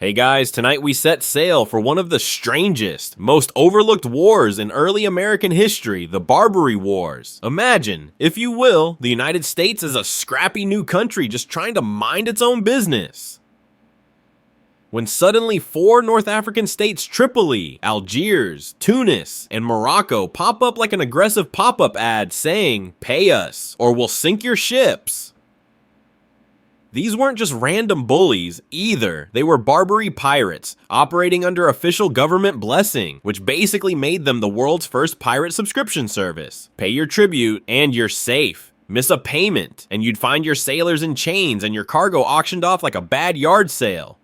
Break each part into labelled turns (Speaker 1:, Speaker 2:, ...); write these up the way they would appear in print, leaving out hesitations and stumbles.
Speaker 1: Hey guys, tonight we set sail for one of the strangest, most overlooked wars in early American history, the Barbary Wars. Imagine, if you will, the United States as a scrappy new country just trying to mind its own business. When suddenly 4 North African states, Tripoli, Algiers, Tunis, and Morocco pop up like an aggressive pop-up ad saying, "Pay us, or we'll sink your ships." These weren't just random bullies, either. They were Barbary pirates, operating under official government blessing, which basically made them the world's first pirate subscription service. Pay your tribute, and you're safe. Miss a payment, and you'd find your sailors in chains and your cargo auctioned off like a bad yard sale.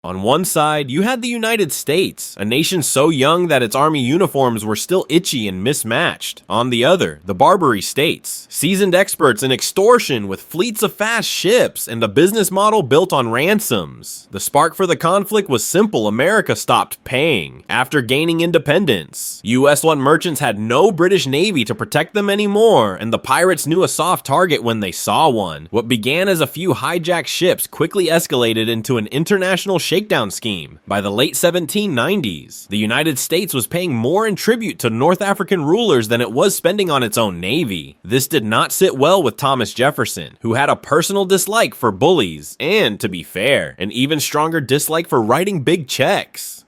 Speaker 1: On one side, you had the United States, a nation so young that its army uniforms were still itchy and mismatched. On the other, the Barbary states, seasoned experts in extortion with fleets of fast ships and a business model built on ransoms. The spark for the conflict was simple: America stopped paying. After gaining independence, US-led merchants had no British Navy to protect them anymore, and the pirates knew a soft target when they saw one. What began as a few hijacked ships quickly escalated into an international shakedown scheme. By the late 1790s, the United States was paying more in tribute to North African rulers than it was spending on its own navy. This did not sit well with Thomas Jefferson, who had a personal dislike for bullies, and, to be fair, an even stronger dislike for writing big checks.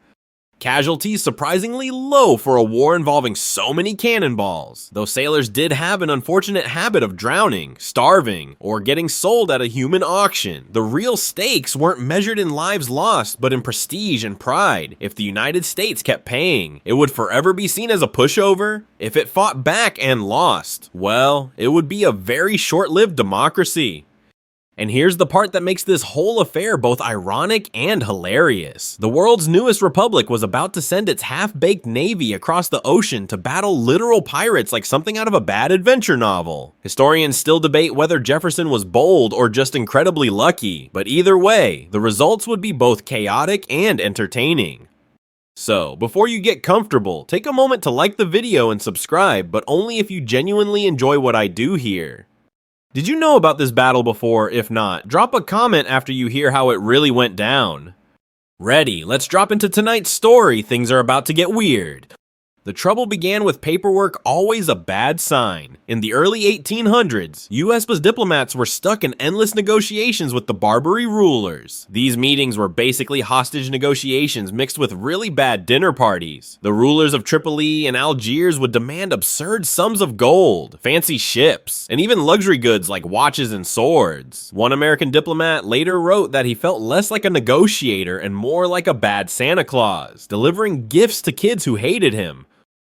Speaker 1: Casualties surprisingly low for a war involving so many cannonballs, though sailors did have an unfortunate habit of drowning, starving, or getting sold at a human auction. The real stakes weren't measured in lives lost, but in prestige and pride. If the United States kept paying, it would forever be seen as a pushover. If it fought back and lost, well, it would be a very short-lived democracy. And here's the part that makes this whole affair both ironic and hilarious. The world's newest republic was about to send its half-baked navy across the ocean to battle literal pirates like something out of a bad adventure novel. Historians still debate whether Jefferson was bold or just incredibly lucky, but either way, the results would be both chaotic and entertaining. So, before you get comfortable, take a moment to like the video and subscribe, but only if you genuinely enjoy what I do here. Did you know about this battle before? If not, drop a comment after you hear how it really went down. Ready, let's drop into tonight's story. Things are about to get weird. The trouble began with paperwork always a bad sign. In the early 1800s, US diplomats were stuck in endless negotiations with the Barbary rulers. These meetings were basically hostage negotiations mixed with really bad dinner parties. The rulers of Tripoli and Algiers would demand absurd sums of gold, fancy ships, and even luxury goods like watches and swords. One American diplomat later wrote that he felt less like a negotiator and more like a bad Santa Claus, delivering gifts to kids who hated him.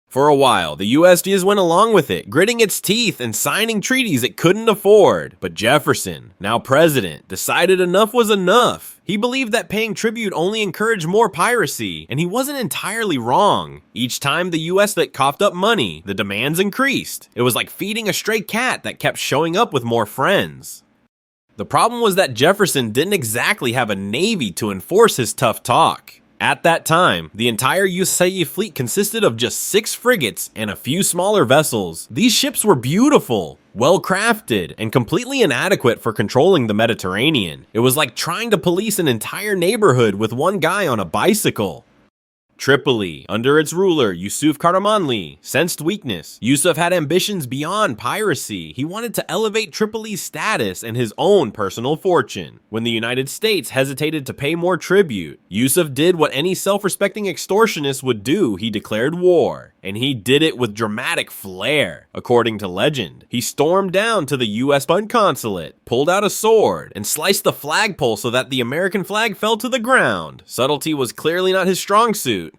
Speaker 1: For a while, the US just went along with it, gritting its teeth and signing treaties it couldn't afford. But Jefferson, now president, decided enough was enough. He believed that paying tribute only encouraged more piracy, and he wasn't entirely wrong. Each time the US that coughed up money, the demands increased. It was like feeding a stray cat that kept showing up with more friends. The problem was that Jefferson didn't exactly have a navy to enforce his tough talk. At that time, the entire US fleet consisted of just 6 frigates and a few smaller vessels. These ships were beautiful, well-crafted, and completely inadequate for controlling the Mediterranean. It was like trying to police an entire neighborhood with one guy on a bicycle. Tripoli, under its ruler, Yusuf Karamanli, sensed weakness. Yusuf had ambitions beyond piracy. He wanted to elevate Tripoli's status and his own personal fortune. When the United States hesitated to pay more tribute, Yusuf did what any self-respecting extortionist would do: he declared war. And he did it with dramatic flair. According to legend, he stormed down to the US consulate, pulled out a sword, and sliced the flagpole so that the American flag fell to the ground. Subtlety was clearly not his strong suit.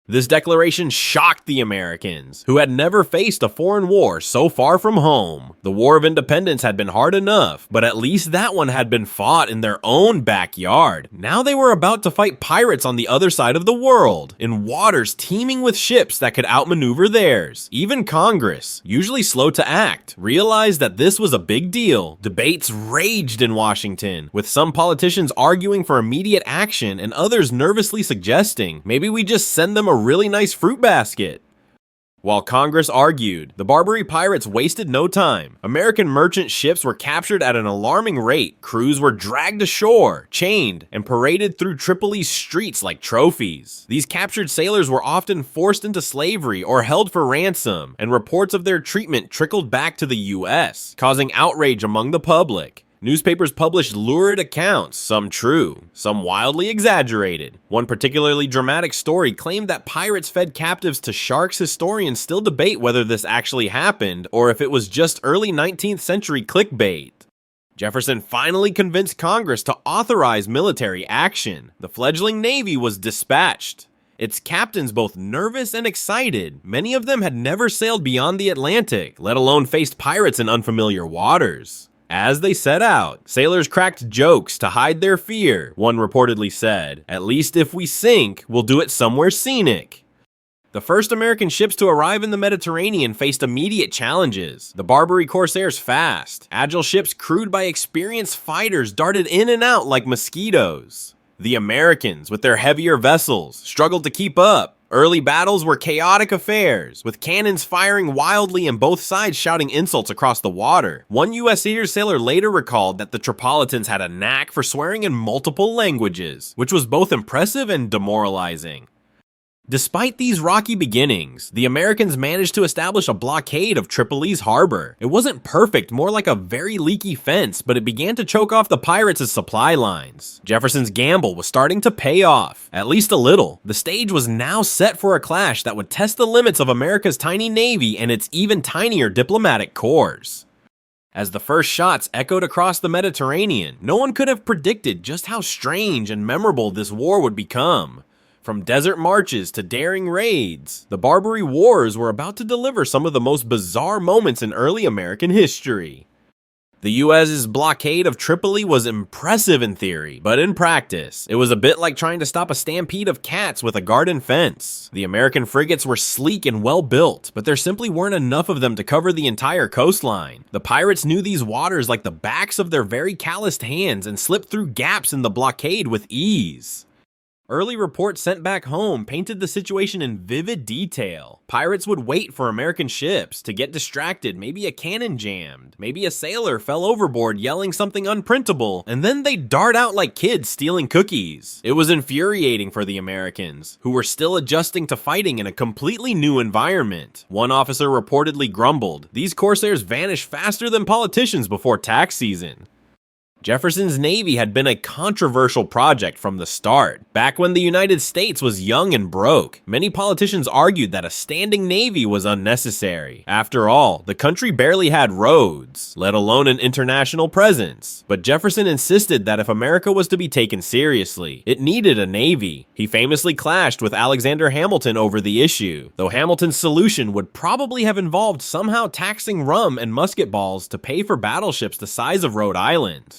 Speaker 1: This declaration shocked the Americans, who had never faced a foreign war so far from home. The War of Independence had been hard enough, but at least that one had been fought in their own backyard. Now they were about to fight pirates on the other side of the world, in waters teeming with ships that could outmaneuver theirs. Even Congress, usually slow to act, realized that this was a big deal. Debates raged in Washington, with some politicians arguing for immediate action and others nervously suggesting, maybe we just send them a really nice fruit basket. While Congress argued, the Barbary pirates wasted no time. American merchant ships were captured at an alarming rate, crews were dragged ashore, chained, and paraded through Tripoli's streets like trophies. These captured sailors were often forced into slavery or held for ransom, and reports of their treatment trickled back to the US, causing outrage among the public. Newspapers published lurid accounts, some true, some wildly exaggerated. One particularly dramatic story claimed that pirates fed captives to sharks. Historians still debate whether this actually happened or if it was just early 19th century clickbait. Jefferson finally convinced Congress to authorize military action. The fledgling Navy was dispatched. Its captains both nervous and excited. Many of them had never sailed beyond the Atlantic, let alone faced pirates in unfamiliar waters. As they set out, sailors cracked jokes to hide their fear. One reportedly said, "At least if we sink, we'll do it somewhere scenic." The first American ships to arrive in the Mediterranean faced immediate challenges. The Barbary corsairs fast. Agile ships crewed by experienced fighters darted in and out like mosquitoes. The Americans, with their heavier vessels, struggled to keep up. Early battles were chaotic affairs, with cannons firing wildly and both sides shouting insults across the water. One U.S. sailor later recalled that the Tripolitans had a knack for swearing in multiple languages, which was both impressive and demoralizing. Despite these rocky beginnings, the Americans managed to establish a blockade of Tripoli's harbor. It wasn't perfect, more like a very leaky fence, but it began to choke off the pirates' supply lines. Jefferson's gamble was starting to pay off, at least a little. The stage was now set for a clash that would test the limits of America's tiny navy and its even tinier diplomatic corps. As the first shots echoed across the Mediterranean, no one could have predicted just how strange and memorable this war would become. From desert marches to daring raids, the Barbary Wars were about to deliver some of the most bizarre moments in early American history. The U.S.'s blockade of Tripoli was impressive in theory, but in practice, it was a bit like trying to stop a stampede of cats with a garden fence. The American frigates were sleek and well built, but there simply weren't enough of them to cover the entire coastline. The pirates knew these waters like the backs of their very calloused hands and slipped through gaps in the blockade with ease. Early reports sent back home painted the situation in vivid detail. Pirates would wait for American ships to get distracted, maybe a cannon jammed, maybe a sailor fell overboard yelling something unprintable, and then they'd dart out like kids stealing cookies. It was infuriating for the Americans, who were still adjusting to fighting in a completely new environment. One officer reportedly grumbled, "These corsairs vanish faster than politicians before tax season." Jefferson's Navy had been a controversial project from the start. Back when the United States was young and broke, many politicians argued that a standing navy was unnecessary. After all, the country barely had roads, let alone an international presence. But Jefferson insisted that if America was to be taken seriously, it needed a navy. He famously clashed with Alexander Hamilton over the issue, though Hamilton's solution would probably have involved somehow taxing rum and musket balls to pay for battleships the size of Rhode Island.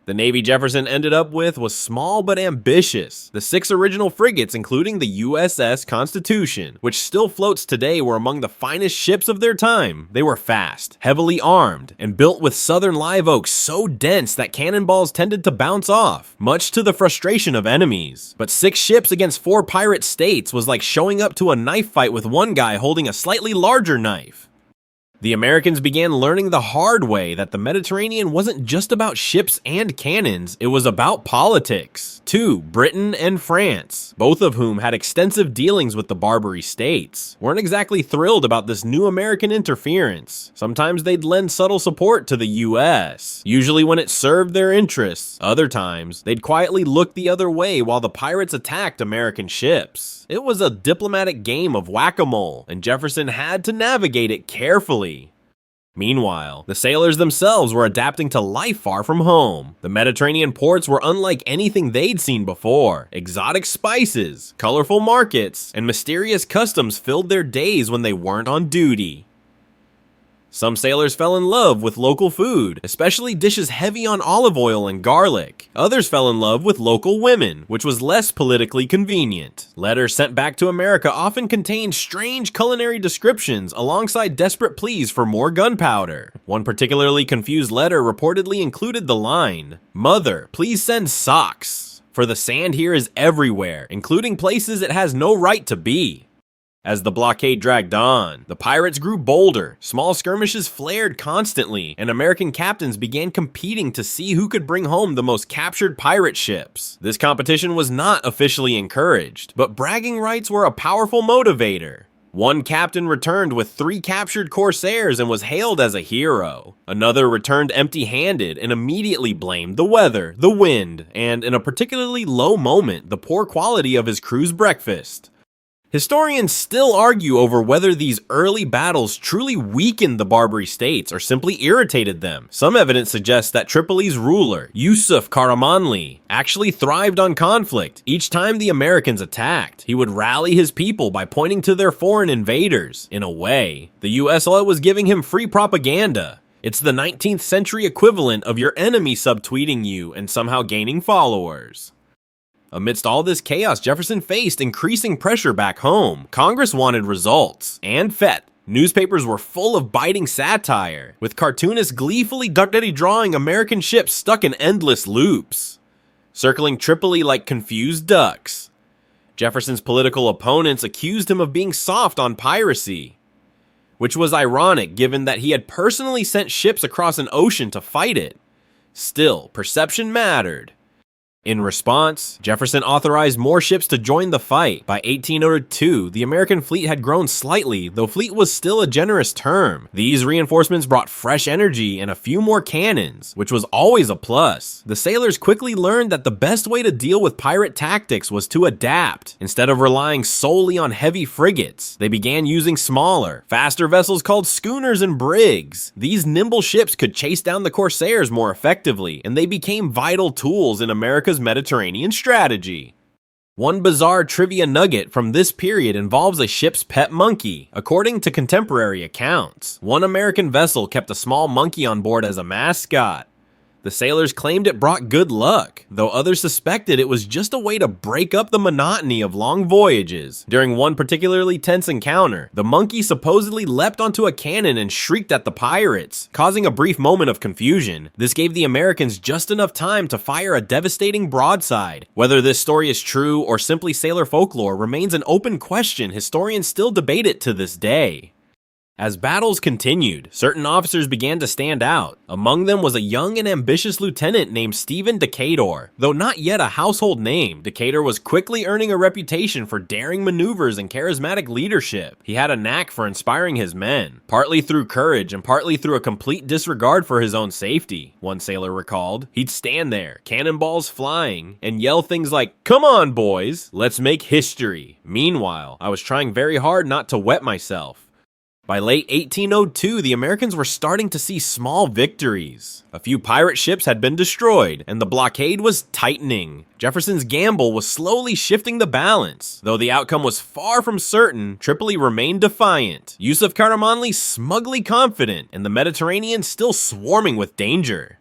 Speaker 1: The navy Jefferson ended up with was small but ambitious. The 6 original frigates, including the USS Constitution, which still floats today, were among the finest ships of their time. They were fast, heavily armed, and built with southern live oak so dense that cannonballs tended to bounce off, much to the frustration of enemies. But 6 ships against 4 pirate states was like showing up to a knife fight with one guy holding a slightly larger knife. The Americans began learning the hard way that the Mediterranean wasn't just about ships and cannons, it was about politics. 2, Britain and France, both of whom had extensive dealings with the Barbary states, weren't exactly thrilled about this new American interference. Sometimes they'd lend subtle support to the US, usually when it served their interests. Other times, they'd quietly look the other way while the pirates attacked American ships. It was a diplomatic game of whack-a-mole, and Jefferson had to navigate it carefully. Meanwhile, the sailors themselves were adapting to life far from home. The Mediterranean ports were unlike anything they'd seen before. Exotic spices, colorful markets, and mysterious customs filled their days when they weren't on duty. Some sailors fell in love with local food, especially dishes heavy on olive oil and garlic. Others fell in love with local women, which was less politically convenient. Letters sent back to America often contained strange culinary descriptions alongside desperate pleas for more gunpowder. One particularly confused letter reportedly included the line, "Mother, please send socks, for the sand here is everywhere, including places it has no right to be." As the blockade dragged on, the pirates grew bolder, small skirmishes flared constantly, and American captains began competing to see who could bring home the most captured pirate ships. This competition was not officially encouraged, but bragging rights were a powerful motivator. One captain returned with 3 captured corsairs and was hailed as a hero. Another returned empty-handed and immediately blamed the weather, the wind, and, in a particularly low moment, the poor quality of his crew's breakfast. Historians still argue over whether these early battles truly weakened the Barbary states or simply irritated them. Some evidence suggests that Tripoli's ruler, Yusuf Karamanli, actually thrived on conflict. Each time the Americans attacked, he would rally his people by pointing to their foreign invaders. In a way, the US was giving him free propaganda. It's the 19th century equivalent of your enemy subtweeting you and somehow gaining followers. Amidst all this chaos, Jefferson faced increasing pressure back home. Congress wanted results. And newspapers were full of biting satire, with cartoonists gleefully drawing American ships stuck in endless loops, circling Tripoli like confused ducks. Jefferson's political opponents accused him of being soft on piracy, which was ironic given that he had personally sent ships across an ocean to fight it. Still, perception mattered. In response, Jefferson authorized more ships to join the fight. By 1802, the American fleet had grown slightly, though fleet was still a generous term. These reinforcements brought fresh energy and a few more cannons, which was always a plus. The sailors quickly learned that the best way to deal with pirate tactics was to adapt. Instead of relying solely on heavy frigates, they began using smaller, faster vessels called schooners and brigs. These nimble ships could chase down the corsairs more effectively, and they became vital tools in America's Mediterranean strategy. One bizarre trivia nugget from this period involves a ship's pet monkey. According to contemporary accounts, one American vessel kept a small monkey on board as a mascot. The sailors claimed it brought good luck, though others suspected it was just a way to break up the monotony of long voyages. During one particularly tense encounter, the monkey supposedly leapt onto a cannon and shrieked at the pirates, causing a brief moment of confusion. This gave the Americans just enough time to fire a devastating broadside. Whether this story is true or simply sailor folklore remains an open question. Historians still debate it to this day. As battles continued, certain officers began to stand out. Among them was a young and ambitious lieutenant named Stephen Decatur. Though not yet a household name, Decatur was quickly earning a reputation for daring maneuvers and charismatic leadership. He had a knack for inspiring his men, partly through courage and partly through a complete disregard for his own safety, one sailor recalled. He'd stand there, cannonballs flying, and yell things like, "Come on, boys, let's make history." Meanwhile, I was trying very hard not to wet myself. By late 1802, the Americans were starting to see small victories. A few pirate ships had been destroyed, and the blockade was tightening. Jefferson's gamble was slowly shifting the balance. Though the outcome was far from certain, Tripoli remained defiant, Yusuf Karamanli smugly confident, and the Mediterranean still swarming with danger.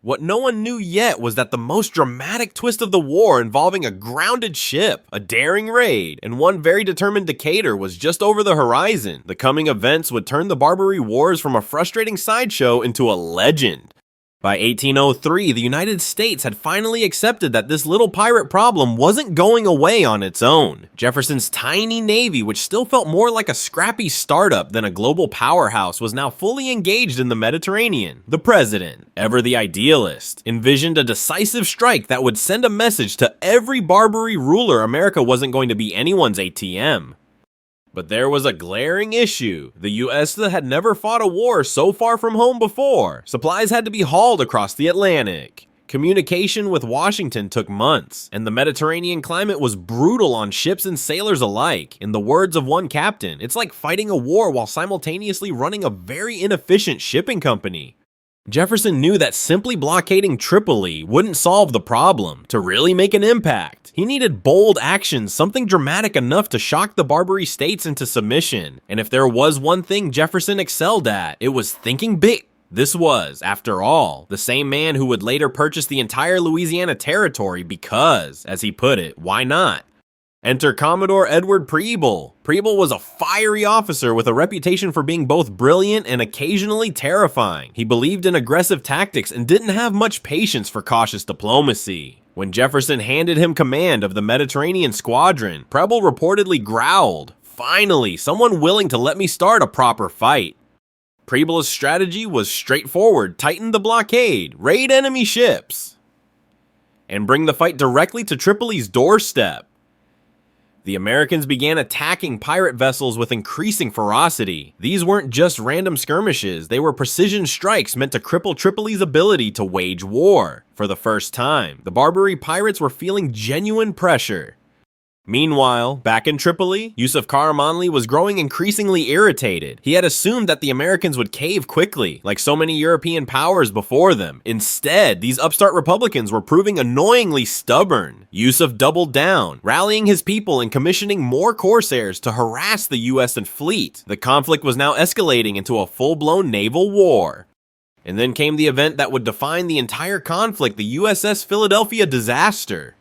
Speaker 1: What no one knew yet was that the most dramatic twist of the war involving a grounded ship, a daring raid, and one very determined Decatur was just over the horizon. The coming events would turn the Barbary Wars from a frustrating sideshow into a legend. By 1803, the United States had finally accepted that this little pirate problem wasn't going away on its own. Jefferson's tiny navy, which still felt more like a scrappy startup than a global powerhouse, was now fully engaged in the Mediterranean. The president, ever the idealist, envisioned a decisive strike that would send a message to every Barbary ruler America wasn't going to be anyone's ATM. But there was a glaring issue. The US had never fought a war so far from home before. Supplies had to be hauled across the Atlantic. Communication with Washington took months, and the Mediterranean climate was brutal on ships and sailors alike. In the words of one captain, it's like fighting a war while simultaneously running a very inefficient shipping company. Jefferson knew that simply blockading Tripoli wouldn't solve the problem. To really make an impact, he needed bold action, something dramatic enough to shock the Barbary states into submission. And if there was one thing Jefferson excelled at, it was thinking big. This was, after all, the same man who would later purchase the entire Louisiana territory because, as he put it, why not? Enter Commodore Edward Preble. Preble was a fiery officer with a reputation for being both brilliant and occasionally terrifying. He believed in aggressive tactics and didn't have much patience for cautious diplomacy. When Jefferson handed him command of the Mediterranean squadron, Preble reportedly growled, Finally, someone willing to let me start a proper fight. Preble's strategy was straightforward: tighten the blockade, raid enemy ships, and bring the fight directly to Tripoli's doorstep. The Americans began attacking pirate vessels with increasing ferocity. These weren't just random skirmishes, they were precision strikes meant to cripple Tripoli's ability to wage war. For the first time, the Barbary pirates were feeling genuine pressure. Meanwhile, back in Tripoli, Yusuf Karamanli was growing increasingly irritated. He had assumed that the Americans would cave quickly, like so many European powers before them. Instead, these upstart Republicans were proving annoyingly stubborn. Yusuf doubled down, rallying his people and commissioning more corsairs to harass the US and fleet. The conflict was now escalating into a full-blown naval war. And then came the event that would define the entire conflict, the USS Philadelphia disaster.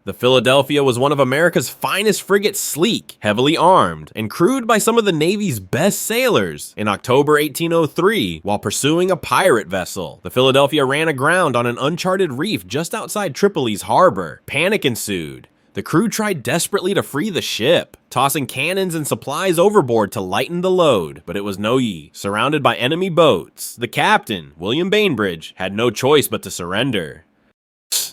Speaker 1: The Philadelphia was one of America's finest frigates, sleek, heavily armed, and crewed by some of the Navy's best sailors. In October 1803, while pursuing a pirate vessel, the Philadelphia ran aground on an uncharted reef just outside Tripoli's harbor. Panic ensued. The crew tried desperately to free the ship, tossing cannons and supplies overboard to lighten the load, but it was no use. Surrounded by enemy boats, the captain, William Bainbridge, had no choice but to surrender.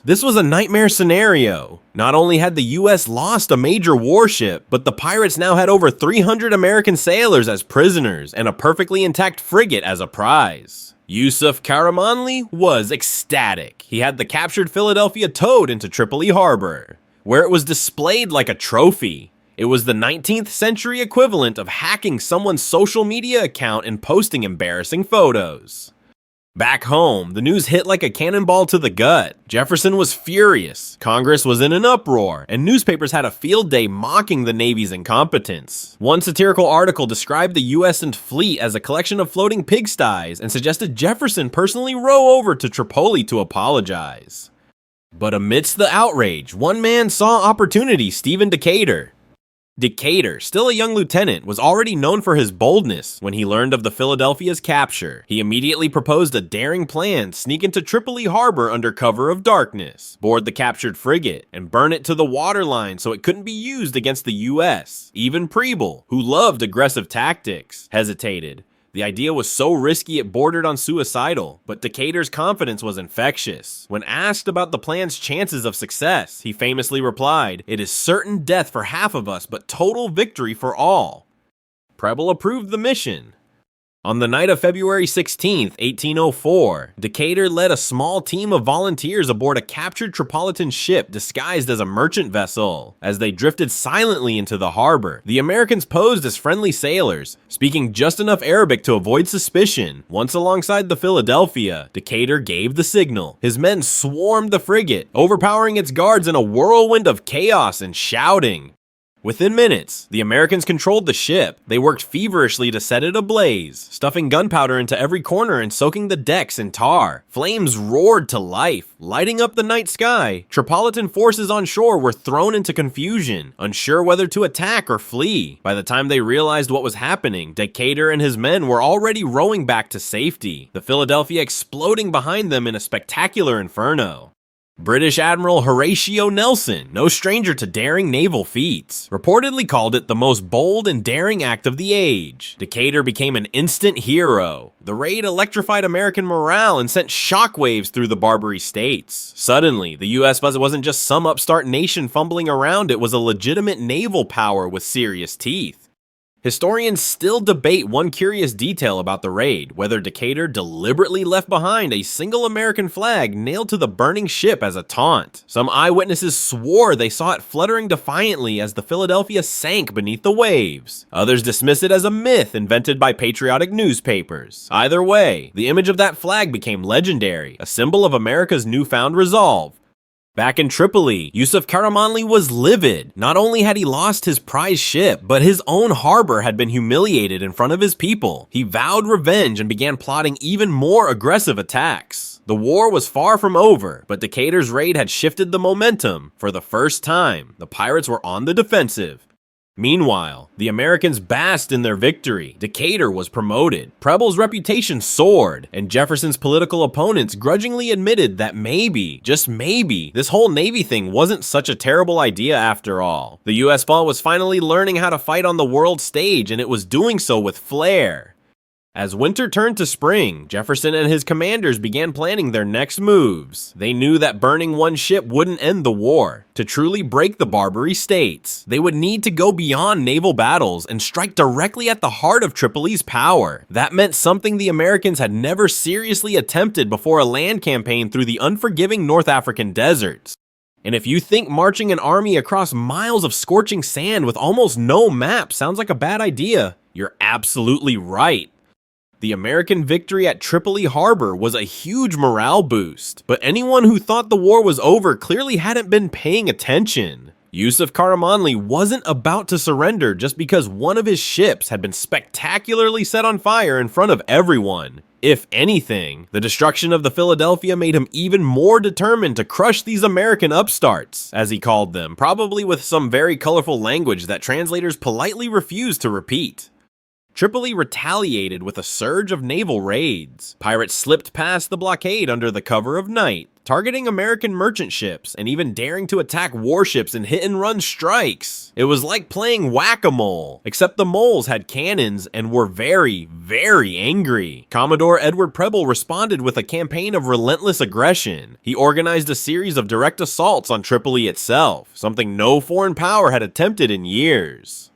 Speaker 1: This was a nightmare scenario. Not only had the US lost a major warship, but the pirates now had over 300 American sailors as prisoners and a perfectly intact frigate as a prize. Yusuf Karamanli was ecstatic. He had the captured Philadelphia towed into Tripoli harbor, where it was displayed like a trophy. It was the 19th century equivalent of hacking someone's social media account and posting embarrassing photos. Back home, the news hit like a cannonball to the gut. Jefferson was furious, Congress was in an uproar, and newspapers had a field day mocking the Navy's incompetence. One satirical article described the US and fleet as a collection of floating pigsties and suggested Jefferson personally row over to Tripoli to apologize. But amidst the outrage, one man saw opportunity: Stephen Decatur. Decatur, still a young lieutenant, was already known for his boldness. When he learned of the Philadelphia's capture, he immediately proposed a daring plan: sneak into Tripoli harbor under cover of darkness, board the captured frigate, and burn it to the waterline so it couldn't be used against the US. Even Preble, who loved aggressive tactics, hesitated. The idea was so risky it bordered on suicidal, but Decatur's confidence was infectious. When asked about the plan's chances of success, he famously replied, "It is certain death for half of us, but total victory for all." Preble approved the mission. On the night of February 16, 1804, Decatur led a small team of volunteers aboard a captured Tripolitan ship disguised as a merchant vessel. As they drifted silently into the harbor, the Americans posed as friendly sailors, speaking just enough Arabic to avoid suspicion. Once alongside the Philadelphia, Decatur gave the signal. His men swarmed the frigate, overpowering its guards in a whirlwind of chaos and shouting. Within minutes, the Americans controlled the ship. They worked feverishly to set it ablaze, stuffing gunpowder into every corner and soaking the decks in tar. Flames roared to life, lighting up the night sky. Tripolitan forces on shore were thrown into confusion, unsure whether to attack or flee. By the time they realized what was happening, Decatur and his men were already rowing back to safety, the Philadelphia exploding behind them in a spectacular inferno. British Admiral Horatio Nelson, no stranger to daring naval feats, reportedly called it the most bold and daring act of the age. Decatur became an instant hero. The raid electrified American morale and sent shockwaves through the Barbary states. Suddenly, the US wasn't just some upstart nation fumbling around, it was a legitimate naval power with serious teeth. Historians still debate one curious detail about the raid: whether Decatur deliberately left behind a single American flag nailed to the burning ship as a taunt. Some eyewitnesses swore they saw it fluttering defiantly as the Philadelphia sank beneath the waves. Others dismiss it as a myth invented by patriotic newspapers. Either way, the image of that flag became legendary, a symbol of America's newfound resolve. Back in Tripoli, Yusuf Karamanli was livid. Not only had he lost his prize ship, but his own harbor had been humiliated in front of his people. He vowed revenge and began plotting even more aggressive attacks. The war was far from over, but Decatur's raid had shifted the momentum. For the first time, the pirates were on the defensive. Meanwhile, the Americans basked in their victory. Decatur was promoted, Preble's reputation soared, and Jefferson's political opponents grudgingly admitted that maybe, just maybe, this whole Navy thing wasn't such a terrible idea after all. The US was finally learning how to fight on the world stage, and it was doing so with flair. As winter turned to spring, Jefferson and his commanders began planning their next moves. They knew that burning one ship wouldn't end the war. To truly break the Barbary States, they would need to go beyond naval battles and strike directly at the heart of Tripoli's power. That meant something the Americans had never seriously attempted before: a land campaign through the unforgiving North African deserts. And if you think marching an army across miles of scorching sand with almost no map sounds like a bad idea, you're absolutely right. The American victory at Tripoli Harbor was a huge morale boost, but anyone who thought the war was over clearly hadn't been paying attention. Yusuf Karamanli wasn't about to surrender just because one of his ships had been spectacularly set on fire in front of everyone. If anything, the destruction of the Philadelphia made him even more determined to crush these American upstarts, as he called them, probably with some very colorful language that translators politely refused to repeat. Tripoli retaliated with a surge of naval raids. Pirates slipped past the blockade under the cover of night, targeting American merchant ships and even daring to attack warships in hit-and-run strikes. It was like playing whack-a-mole, except the moles had cannons and were very, very angry. Commodore Edward Preble responded with a campaign of relentless aggression. He organized a series of direct assaults on Tripoli itself, something no foreign power had attempted in years.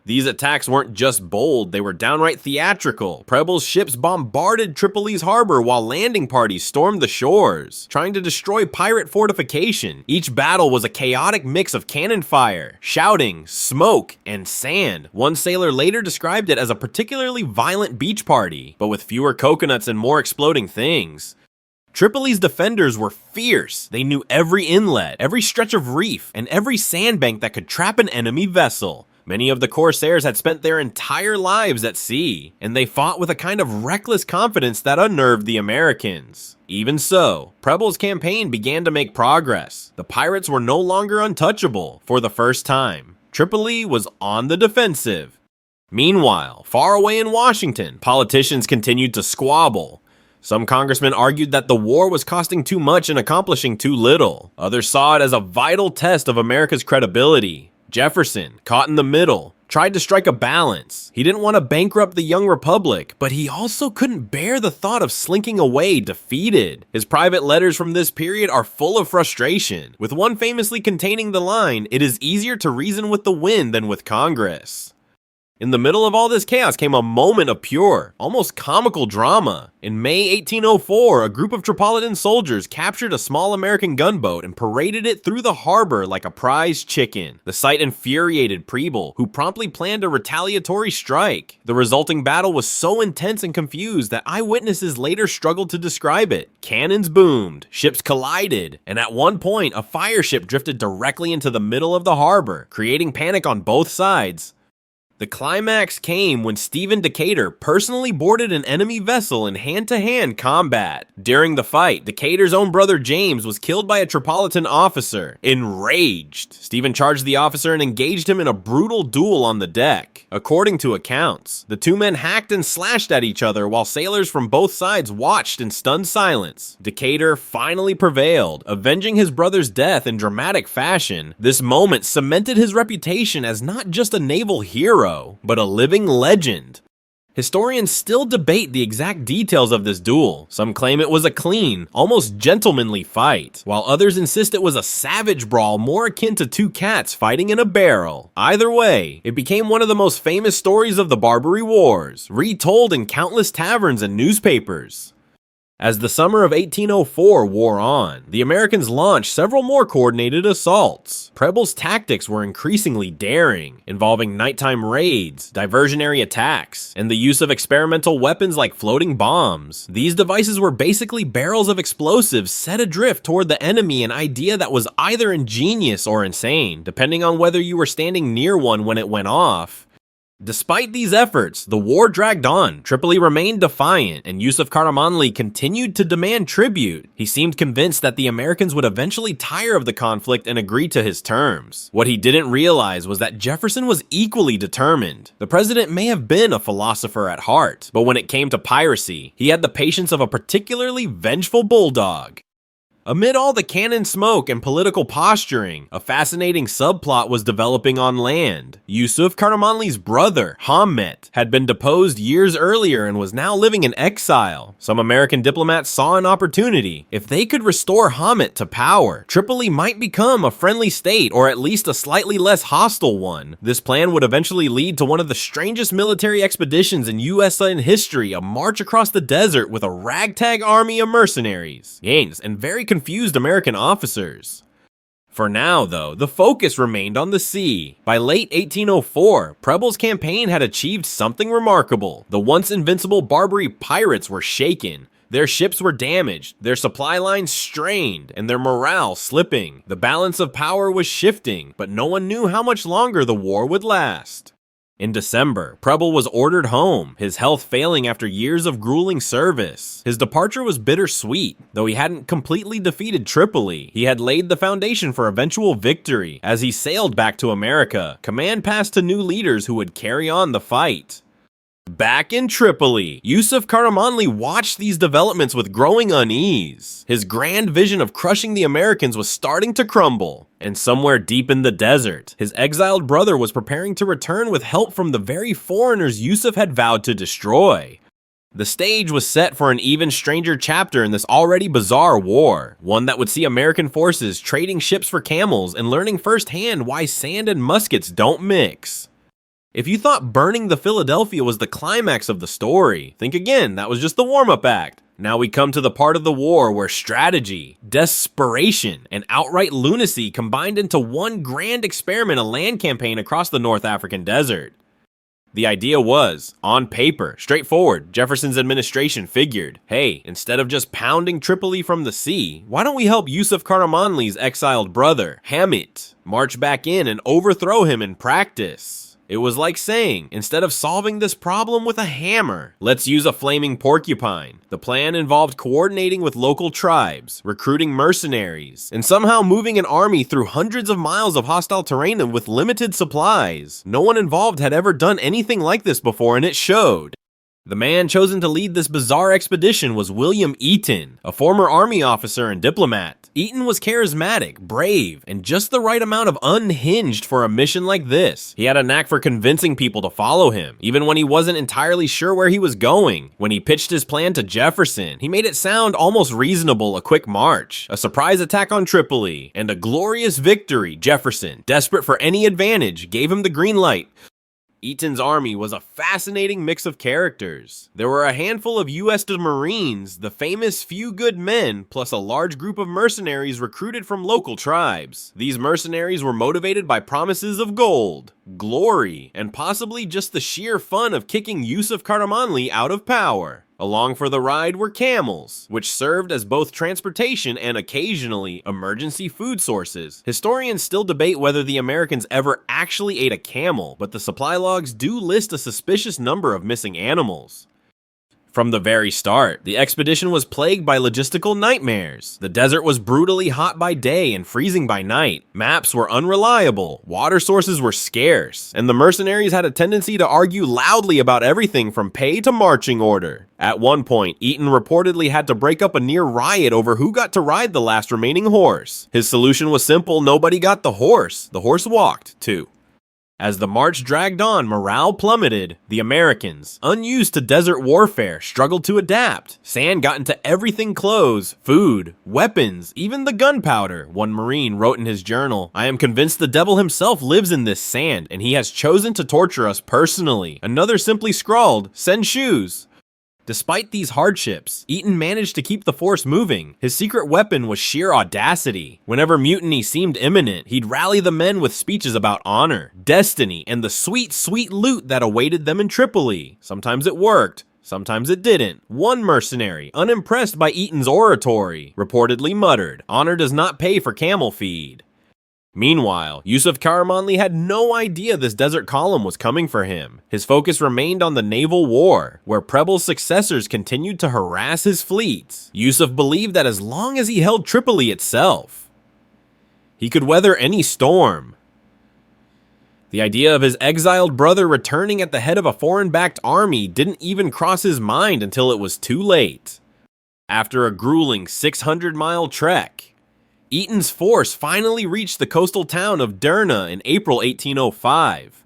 Speaker 1: These attacks weren't just bold, they were downright theatrical. Preble's ships bombarded Tripoli's harbor while landing parties stormed the shores, trying to destroy pirate fortification. Each battle was a chaotic mix of cannon fire, shouting, smoke, and sand. One sailor later described it as a particularly violent beach party, but with fewer coconuts and more exploding things. Tripoli's defenders were fierce. They knew every inlet, every stretch of reef, and every sandbank that could trap an enemy vessel. Many of the corsairs had spent their entire lives at sea, and they fought with a kind of reckless confidence that unnerved the Americans. Even so, Preble's campaign began to make progress. The pirates were no longer untouchable for the first time. Tripoli was on the defensive. Meanwhile, far away in Washington, politicians continued to squabble. Some congressmen argued that the war was costing too much and accomplishing too little. Others saw it as a vital test of America's credibility. Jefferson, caught in the middle, tried to strike a balance. He didn't want to bankrupt the young republic, but he also couldn't bear the thought of slinking away defeated. His private letters from this period are full of frustration, with one famously containing the line, "It is easier to reason with the wind than with Congress." In the middle of all this chaos came a moment of pure, almost comical drama. In May 1804, a group of Tripolitan soldiers captured a small American gunboat and paraded it through the harbor like a prize chicken. The sight infuriated Preble, who promptly planned a retaliatory strike. The resulting battle was so intense and confused that eyewitnesses later struggled to describe it. Cannons boomed, ships collided, and at one point, a fire ship drifted directly into the middle of the harbor, creating panic on both sides. The climax came when Stephen Decatur personally boarded an enemy vessel in hand-to-hand combat. During the fight, Decatur's own brother James was killed by a Tripolitan officer. Enraged, Stephen charged the officer and engaged him in a brutal duel on the deck. According to accounts, the two men hacked and slashed at each other while sailors from both sides watched in stunned silence. Decatur finally prevailed, avenging his brother's death in dramatic fashion. This moment cemented his reputation as not just a naval hero, but a living legend. Historians still debate the exact details of this duel. Some claim it was a clean, almost gentlemanly fight, while others insist it was a savage brawl more akin to two cats fighting in a barrel. Either way, it became one of the most famous stories of the Barbary Wars, retold in countless taverns and newspapers. As the summer of 1804 wore on, the Americans launched several more coordinated assaults. Preble's tactics were increasingly daring, involving nighttime raids, diversionary attacks, and the use of experimental weapons like floating bombs. These devices were basically barrels of explosives set adrift toward the enemy, an idea that was either ingenious or insane, depending on whether you were standing near one when it went off. Despite these efforts, the war dragged on. Tripoli remained defiant, and Yusuf Karamanli continued to demand tribute. He seemed convinced that the Americans would eventually tire of the conflict and agree to his terms. What he didn't realize was that Jefferson was equally determined. The president may have been a philosopher at heart, but when it came to piracy, he had the patience of a particularly vengeful bulldog. Amid all the cannon smoke and political posturing, a fascinating subplot was developing on land. Yusuf Karamanli's brother, Hammet, had been deposed years earlier and was now living in exile. Some American diplomats saw an opportunity. If they could restore Hammet to power, Tripoli might become a friendly state, or at least a slightly less hostile one. This plan would eventually lead to one of the strangest military expeditions in US history, a march across the desert with a ragtag army of mercenaries, gangs, and very confused American officers. For now, though, the focus remained on the sea. By late 1804, Preble's campaign had achieved something remarkable. The once invincible Barbary pirates were shaken. Their ships were damaged, their supply lines strained, and their morale slipping. The balance of power was shifting, but no one knew how much longer the war would last. In December, Preble was ordered home, his health failing after years of grueling service. His departure was bittersweet. Though he hadn't completely defeated Tripoli, he had laid the foundation for eventual victory. As he sailed back to America, command passed to new leaders who would carry on the fight. Back in Tripoli, Yusuf Karamanli watched these developments with growing unease. His grand vision of crushing the Americans was starting to crumble. And somewhere deep in the desert, his exiled brother was preparing to return with help from the very foreigners Yusuf had vowed to destroy. The stage was set for an even stranger chapter in this already bizarre war, one that would see American forces trading ships for camels and learning firsthand why sand and muskets don't mix. If you thought burning the Philadelphia was the climax of the story, think again, that was just the warm-up act. Now we come to the part of the war where strategy, desperation, and outright lunacy combined into one grand experiment, a land campaign across the North African desert. The idea was, on paper, straightforward. Jefferson's administration figured, hey, instead of just pounding Tripoli from the sea, why don't we help Yusuf Karamanli's exiled brother, Hamit, march back in and overthrow him in practice? It was like saying, instead of solving this problem with a hammer, let's use a flaming porcupine. The plan involved coordinating with local tribes, recruiting mercenaries, and somehow moving an army through hundreds of miles of hostile terrain with limited supplies. No one involved had ever done anything like this before, and it showed. The man chosen to lead this bizarre expedition was William Eaton, a former army officer and diplomat. Eaton was charismatic, brave, and just the right amount of unhinged for a mission like this. He had a knack for convincing people to follow him, even when he wasn't entirely sure where he was going. When he pitched his plan to Jefferson, he made it sound almost reasonable: a quick march, a surprise attack on Tripoli, and a glorious victory. Jefferson, desperate for any advantage, gave him the green light. Eaton's army was a fascinating mix of characters. There were a handful of U.S. Marines, the famous Few Good Men, plus a large group of mercenaries recruited from local tribes. These mercenaries were motivated by promises of gold, glory, and possibly just the sheer fun of kicking Yusuf Karamanli out of power. Along for the ride were camels, which served as both transportation and occasionally emergency food sources. Historians still debate whether the Americans ever actually ate a camel, but the supply logs do list a suspicious number of missing animals. From the very start, the expedition was plagued by logistical nightmares. The desert was brutally hot by day and freezing by night. Maps were unreliable, water sources were scarce, and the mercenaries had a tendency to argue loudly about everything from pay to marching order. At one point, Eaton reportedly had to break up a near riot over who got to ride the last remaining horse. His solution was simple: nobody got the horse walked too. As the march dragged on, morale plummeted. The Americans, unused to desert warfare, struggled to adapt. Sand got into everything: clothes, food, weapons, even the gunpowder. One Marine wrote in his journal, "I am convinced the devil himself lives in this sand, and he has chosen to torture us personally." Another simply scrawled, "Send shoes." Despite these hardships, Eaton managed to keep the force moving. His secret weapon was sheer audacity. Whenever mutiny seemed imminent, he'd rally the men with speeches about honor, destiny, and the sweet, sweet loot that awaited them in Tripoli. Sometimes it worked, sometimes it didn't. One mercenary, unimpressed by Eaton's oratory, reportedly muttered, "Honor does not pay for camel feed." Meanwhile, Yusuf Karamanli had no idea this desert column was coming for him. His focus remained on the naval war, where Preble's successors continued to harass his fleets. Yusuf believed that as long as he held Tripoli itself, he could weather any storm. The idea of his exiled brother returning at the head of a foreign-backed army didn't even cross his mind until it was too late. After a grueling 600-mile trek, Eaton's force finally reached the coastal town of Derna in April 1805.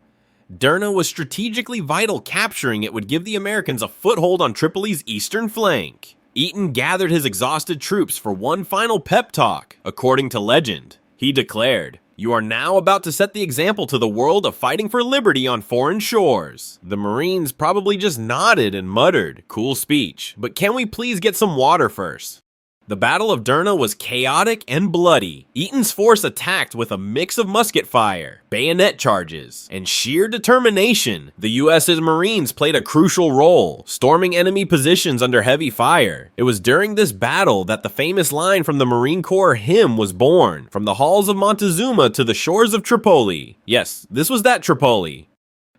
Speaker 1: Derna was strategically vital. Capturing it would give the Americans a foothold on Tripoli's eastern flank. Eaton gathered his exhausted troops for one final pep talk. According to legend, he declared, "You are now about to set the example to the world of fighting for liberty on foreign shores." The Marines probably just nodded and muttered, "Cool speech, but can we please get some water first?" The Battle of Derna was chaotic and bloody. Eaton's force attacked with a mix of musket fire, bayonet charges, and sheer determination. The U.S.'s Marines played a crucial role, storming enemy positions under heavy fire. It was during this battle that the famous line from the Marine Corps hymn was born, "From the halls of Montezuma to the shores of Tripoli." Yes, this was that Tripoli.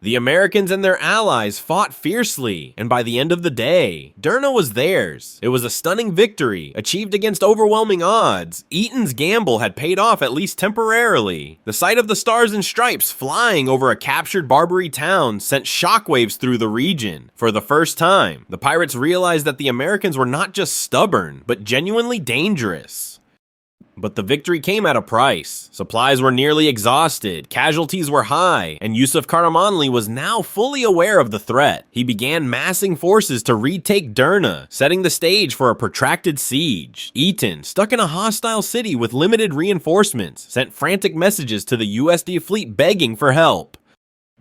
Speaker 1: The Americans and their allies fought fiercely, and by the end of the day, Derna was theirs. It was a stunning victory, achieved against overwhelming odds. Eaton's gamble had paid off at least temporarily. The sight of the stars and stripes flying over a captured Barbary town sent shockwaves through the region. For the first time, the pirates realized that the Americans were not just stubborn, but genuinely dangerous. But the victory came at a price. Supplies were nearly exhausted, casualties were high, and Yusuf Karamanli was now fully aware of the threat. He began massing forces to retake Derna, setting the stage for a protracted siege. Eaton, stuck in a hostile city with limited reinforcements, sent frantic messages to the USD fleet begging for help.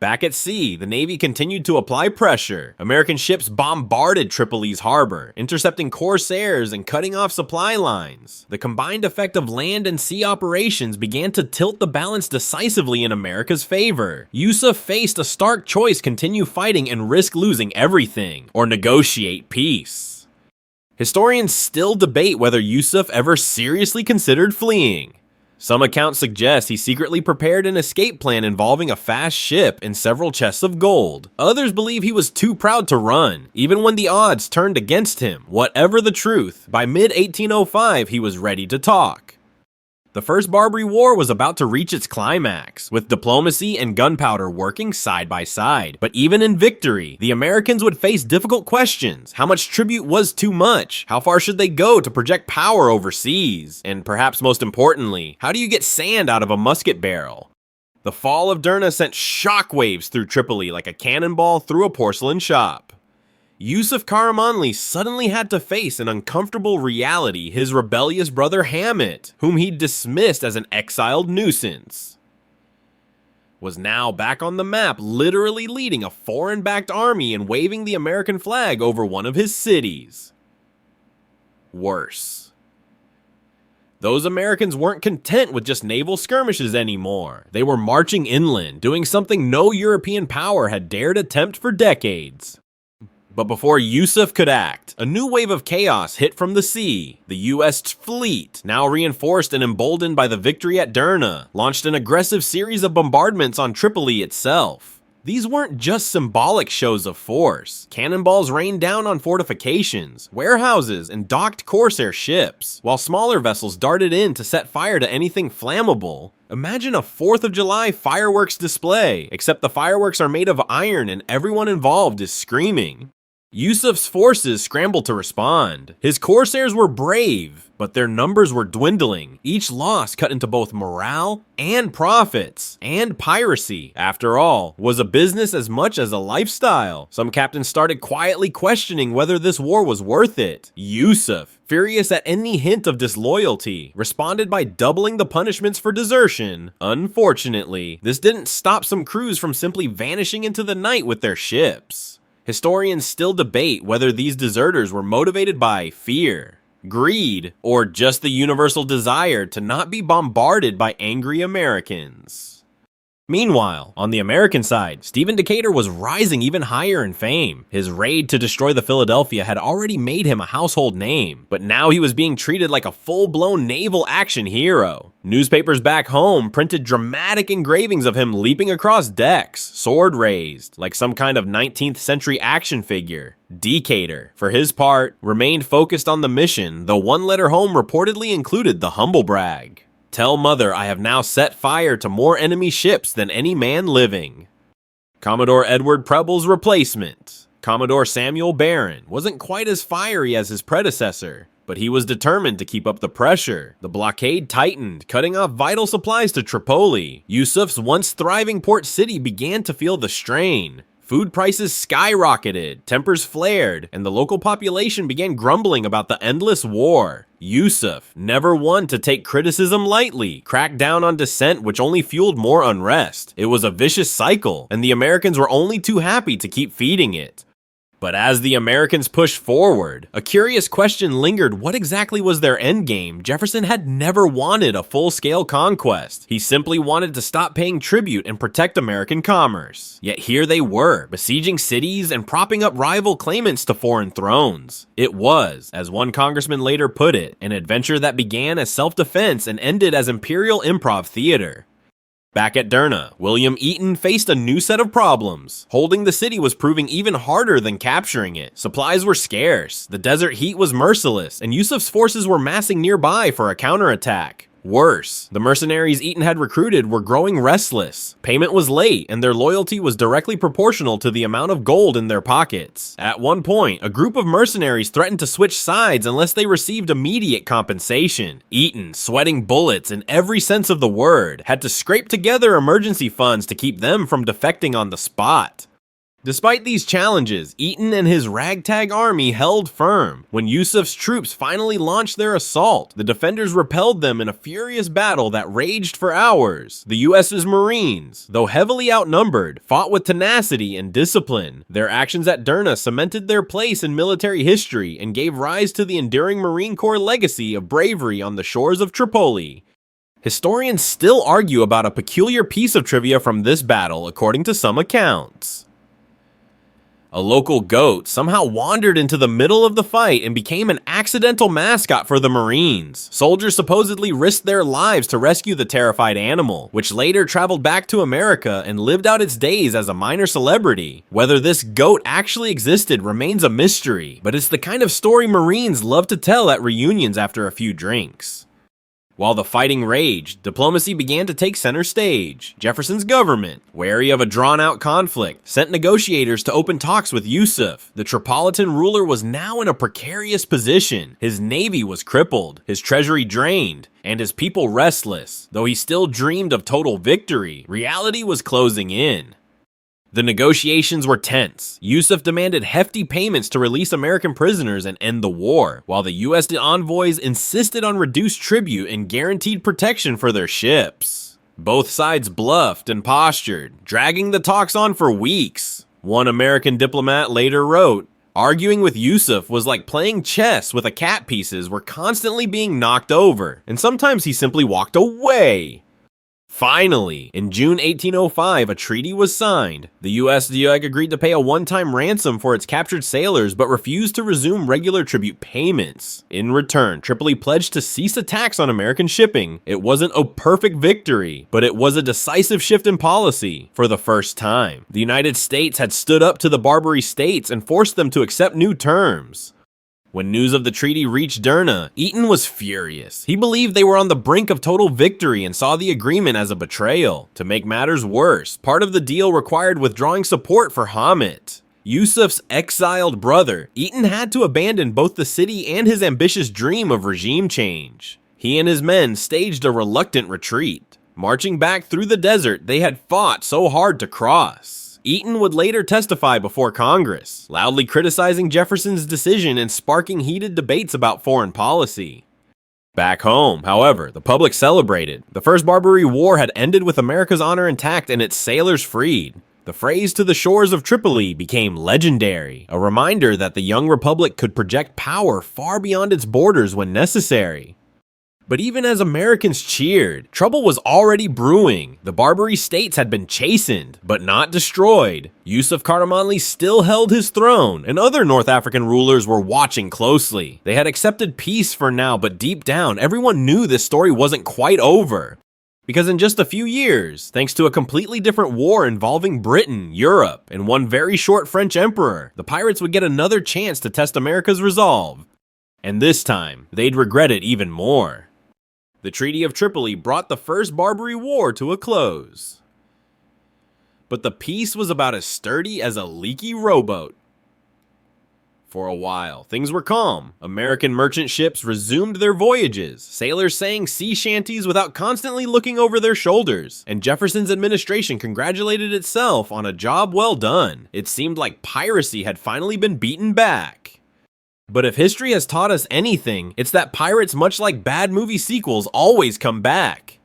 Speaker 1: Back at sea, the Navy continued to apply pressure. American ships bombarded Tripoli's harbor, intercepting corsairs and cutting off supply lines. The combined effect of land and sea operations began to tilt the balance decisively in America's favor. Yusuf faced a stark choice: continue fighting and risk losing everything, or negotiate peace. Historians still debate whether Yusuf ever seriously considered fleeing. Some accounts suggest he secretly prepared an escape plan involving a fast ship and several chests of gold. Others believe he was too proud to run, even when the odds turned against him. Whatever the truth, by mid-1805 he was ready to talk. The First Barbary War was about to reach its climax, with diplomacy and gunpowder working side by side. But even in victory, the Americans would face difficult questions. How much tribute was too much? How far should they go to project power overseas? And perhaps most importantly, how do you get sand out of a musket barrel? The fall of Derna sent shockwaves through Tripoli like a cannonball through a porcelain shop. Yusuf Karamanli suddenly had to face an uncomfortable reality: his rebellious brother Hamid, whom he dismissed as an exiled nuisance, was now back on the map, literally leading a foreign-backed army and waving the American flag over one of his cities. Worse, those Americans weren't content with just naval skirmishes anymore. They were marching inland, doing something no European power had dared attempt for decades. But before Yusuf could act, a new wave of chaos hit from the sea. The U.S. fleet, now reinforced and emboldened by the victory at Derna, launched an aggressive series of bombardments on Tripoli itself. These weren't just symbolic shows of force. Cannonballs rained down on fortifications, warehouses, and docked corsair ships, while smaller vessels darted in to set fire to anything flammable. Imagine a 4th of July fireworks display, except the fireworks are made of iron and everyone involved is screaming. Yusuf's forces scrambled to respond. His corsairs were brave, but their numbers were dwindling. Each loss cut into both morale and profits. And piracy, after all, was a business as much as a lifestyle. Some captains started quietly questioning whether this war was worth it. Yusuf, furious at any hint of disloyalty, responded by doubling the punishments for desertion. Unfortunately, this didn't stop some crews from simply vanishing into the night with their ships. Historians still debate whether these deserters were motivated by fear, greed, or just the universal desire to not be bombarded by angry Americans. Meanwhile, on the American side, Stephen Decatur was rising even higher in fame. His raid to destroy the Philadelphia had already made him a household name, but now he was being treated like a full-blown naval action hero. Newspapers back home printed dramatic engravings of him leaping across decks, sword raised, like some kind of 19th century action figure. Decatur, for his part, remained focused on the mission, though one letter home reportedly included the humble brag. "Tell mother I have now set fire to more enemy ships than any man living." Commodore Edward Preble's replacement, Commodore Samuel Barron, wasn't quite as fiery as his predecessor, but he was determined to keep up the pressure. The blockade tightened, cutting off vital supplies to Tripoli. Yusuf's once thriving port city began to feel the strain. Food prices skyrocketed, tempers flared, and the local population began grumbling about the endless war. Yusuf, never one to take criticism lightly, cracked down on dissent, which only fueled more unrest. It was a vicious cycle, and the Americans were only too happy to keep feeding it. But as the Americans pushed forward, a curious question lingered: what exactly was their endgame? Jefferson had never wanted a full-scale conquest. He simply wanted to stop paying tribute and protect American commerce. Yet here they were, besieging cities and propping up rival claimants to foreign thrones. It was, as one congressman later put it, an adventure that began as self-defense and ended as imperial improv theater. Back at Derna, William Eaton faced a new set of problems. Holding the city was proving even harder than capturing it. Supplies were scarce, the desert heat was merciless, and Yusuf's forces were massing nearby for a counterattack. Worse, the mercenaries Eaton had recruited were growing restless. Payment was late, and their loyalty was directly proportional to the amount of gold in their pockets. At one point, a group of mercenaries threatened to switch sides unless they received immediate compensation. Eaton, sweating bullets in every sense of the word, had to scrape together emergency funds to keep them from defecting on the spot. Despite these challenges, Eaton and his ragtag army held firm. When Yusuf's troops finally launched their assault, the defenders repelled them in a furious battle that raged for hours. The U.S.'s Marines, though heavily outnumbered, fought with tenacity and discipline. Their actions at Derna cemented their place in military history and gave rise to the enduring Marine Corps legacy of bravery on the shores of Tripoli. Historians still argue about a peculiar piece of trivia from this battle, according to some accounts. A local goat somehow wandered into the middle of the fight and became an accidental mascot for the Marines. Soldiers supposedly risked their lives to rescue the terrified animal, which later traveled back to America and lived out its days as a minor celebrity. Whether this goat actually existed remains a mystery, but it's the kind of story Marines love to tell at reunions after a few drinks. While the fighting raged, diplomacy began to take center stage. Jefferson's government, wary of a drawn-out conflict, sent negotiators to open talks with Yusuf. The Tripolitan ruler was now in a precarious position. His navy was crippled, his treasury drained, and his people restless. Though he still dreamed of total victory, reality was closing in. The negotiations were tense. Yusuf demanded hefty payments to release American prisoners and end the war, while the U.S. envoys insisted on reduced tribute and guaranteed protection for their ships. Both sides bluffed and postured, dragging the talks on for weeks. One American diplomat later wrote, "Arguing with Yusuf was like playing chess with a cat pieces were constantly being knocked over, and sometimes he simply walked away." Finally, in June 1805, a treaty was signed. The U.S. agreed to pay a one-time ransom for its captured sailors, but refused to resume regular tribute payments. In return, Tripoli pledged to cease attacks on American shipping. It wasn't a perfect victory, but it was a decisive shift in policy. For the first time, the United States had stood up to the Barbary states and forced them to accept new terms. When news of the treaty reached Derna, Eaton was furious. He believed they were on the brink of total victory and saw the agreement as a betrayal. To make matters worse, part of the deal required withdrawing support for Hamid, Yusuf's exiled brother. Eaton had to abandon both the city and his ambitious dream of regime change. He and his men staged a reluctant retreat, marching back through the desert they had fought so hard to cross. Eaton would later testify before Congress, loudly criticizing Jefferson's decision and sparking heated debates about foreign policy. Back home, however, the public celebrated. The First Barbary War had ended with America's honor intact and its sailors freed. The phrase "to the shores of Tripoli" became legendary, a reminder that the young republic could project power far beyond its borders when necessary. But even as Americans cheered, trouble was already brewing. The Barbary States had been chastened, but not destroyed. Yusuf Karamanli still held his throne, and other North African rulers were watching closely. They had accepted peace for now, but deep down, everyone knew this story wasn't quite over. Because in just a few years, thanks to a completely different war involving Britain, Europe, and one very short French emperor, the pirates would get another chance to test America's resolve. And this time, they'd regret it even more. The Treaty of Tripoli brought the First Barbary War to a close. But the peace was about as sturdy as a leaky rowboat. For a while, things were calm. American merchant ships resumed their voyages. Sailors sang sea shanties without constantly looking over their shoulders. And Jefferson's administration congratulated itself on a job well done. It seemed like piracy had finally been beaten back. But if history has taught us anything, it's that pirates, much like bad movie sequels, always come back.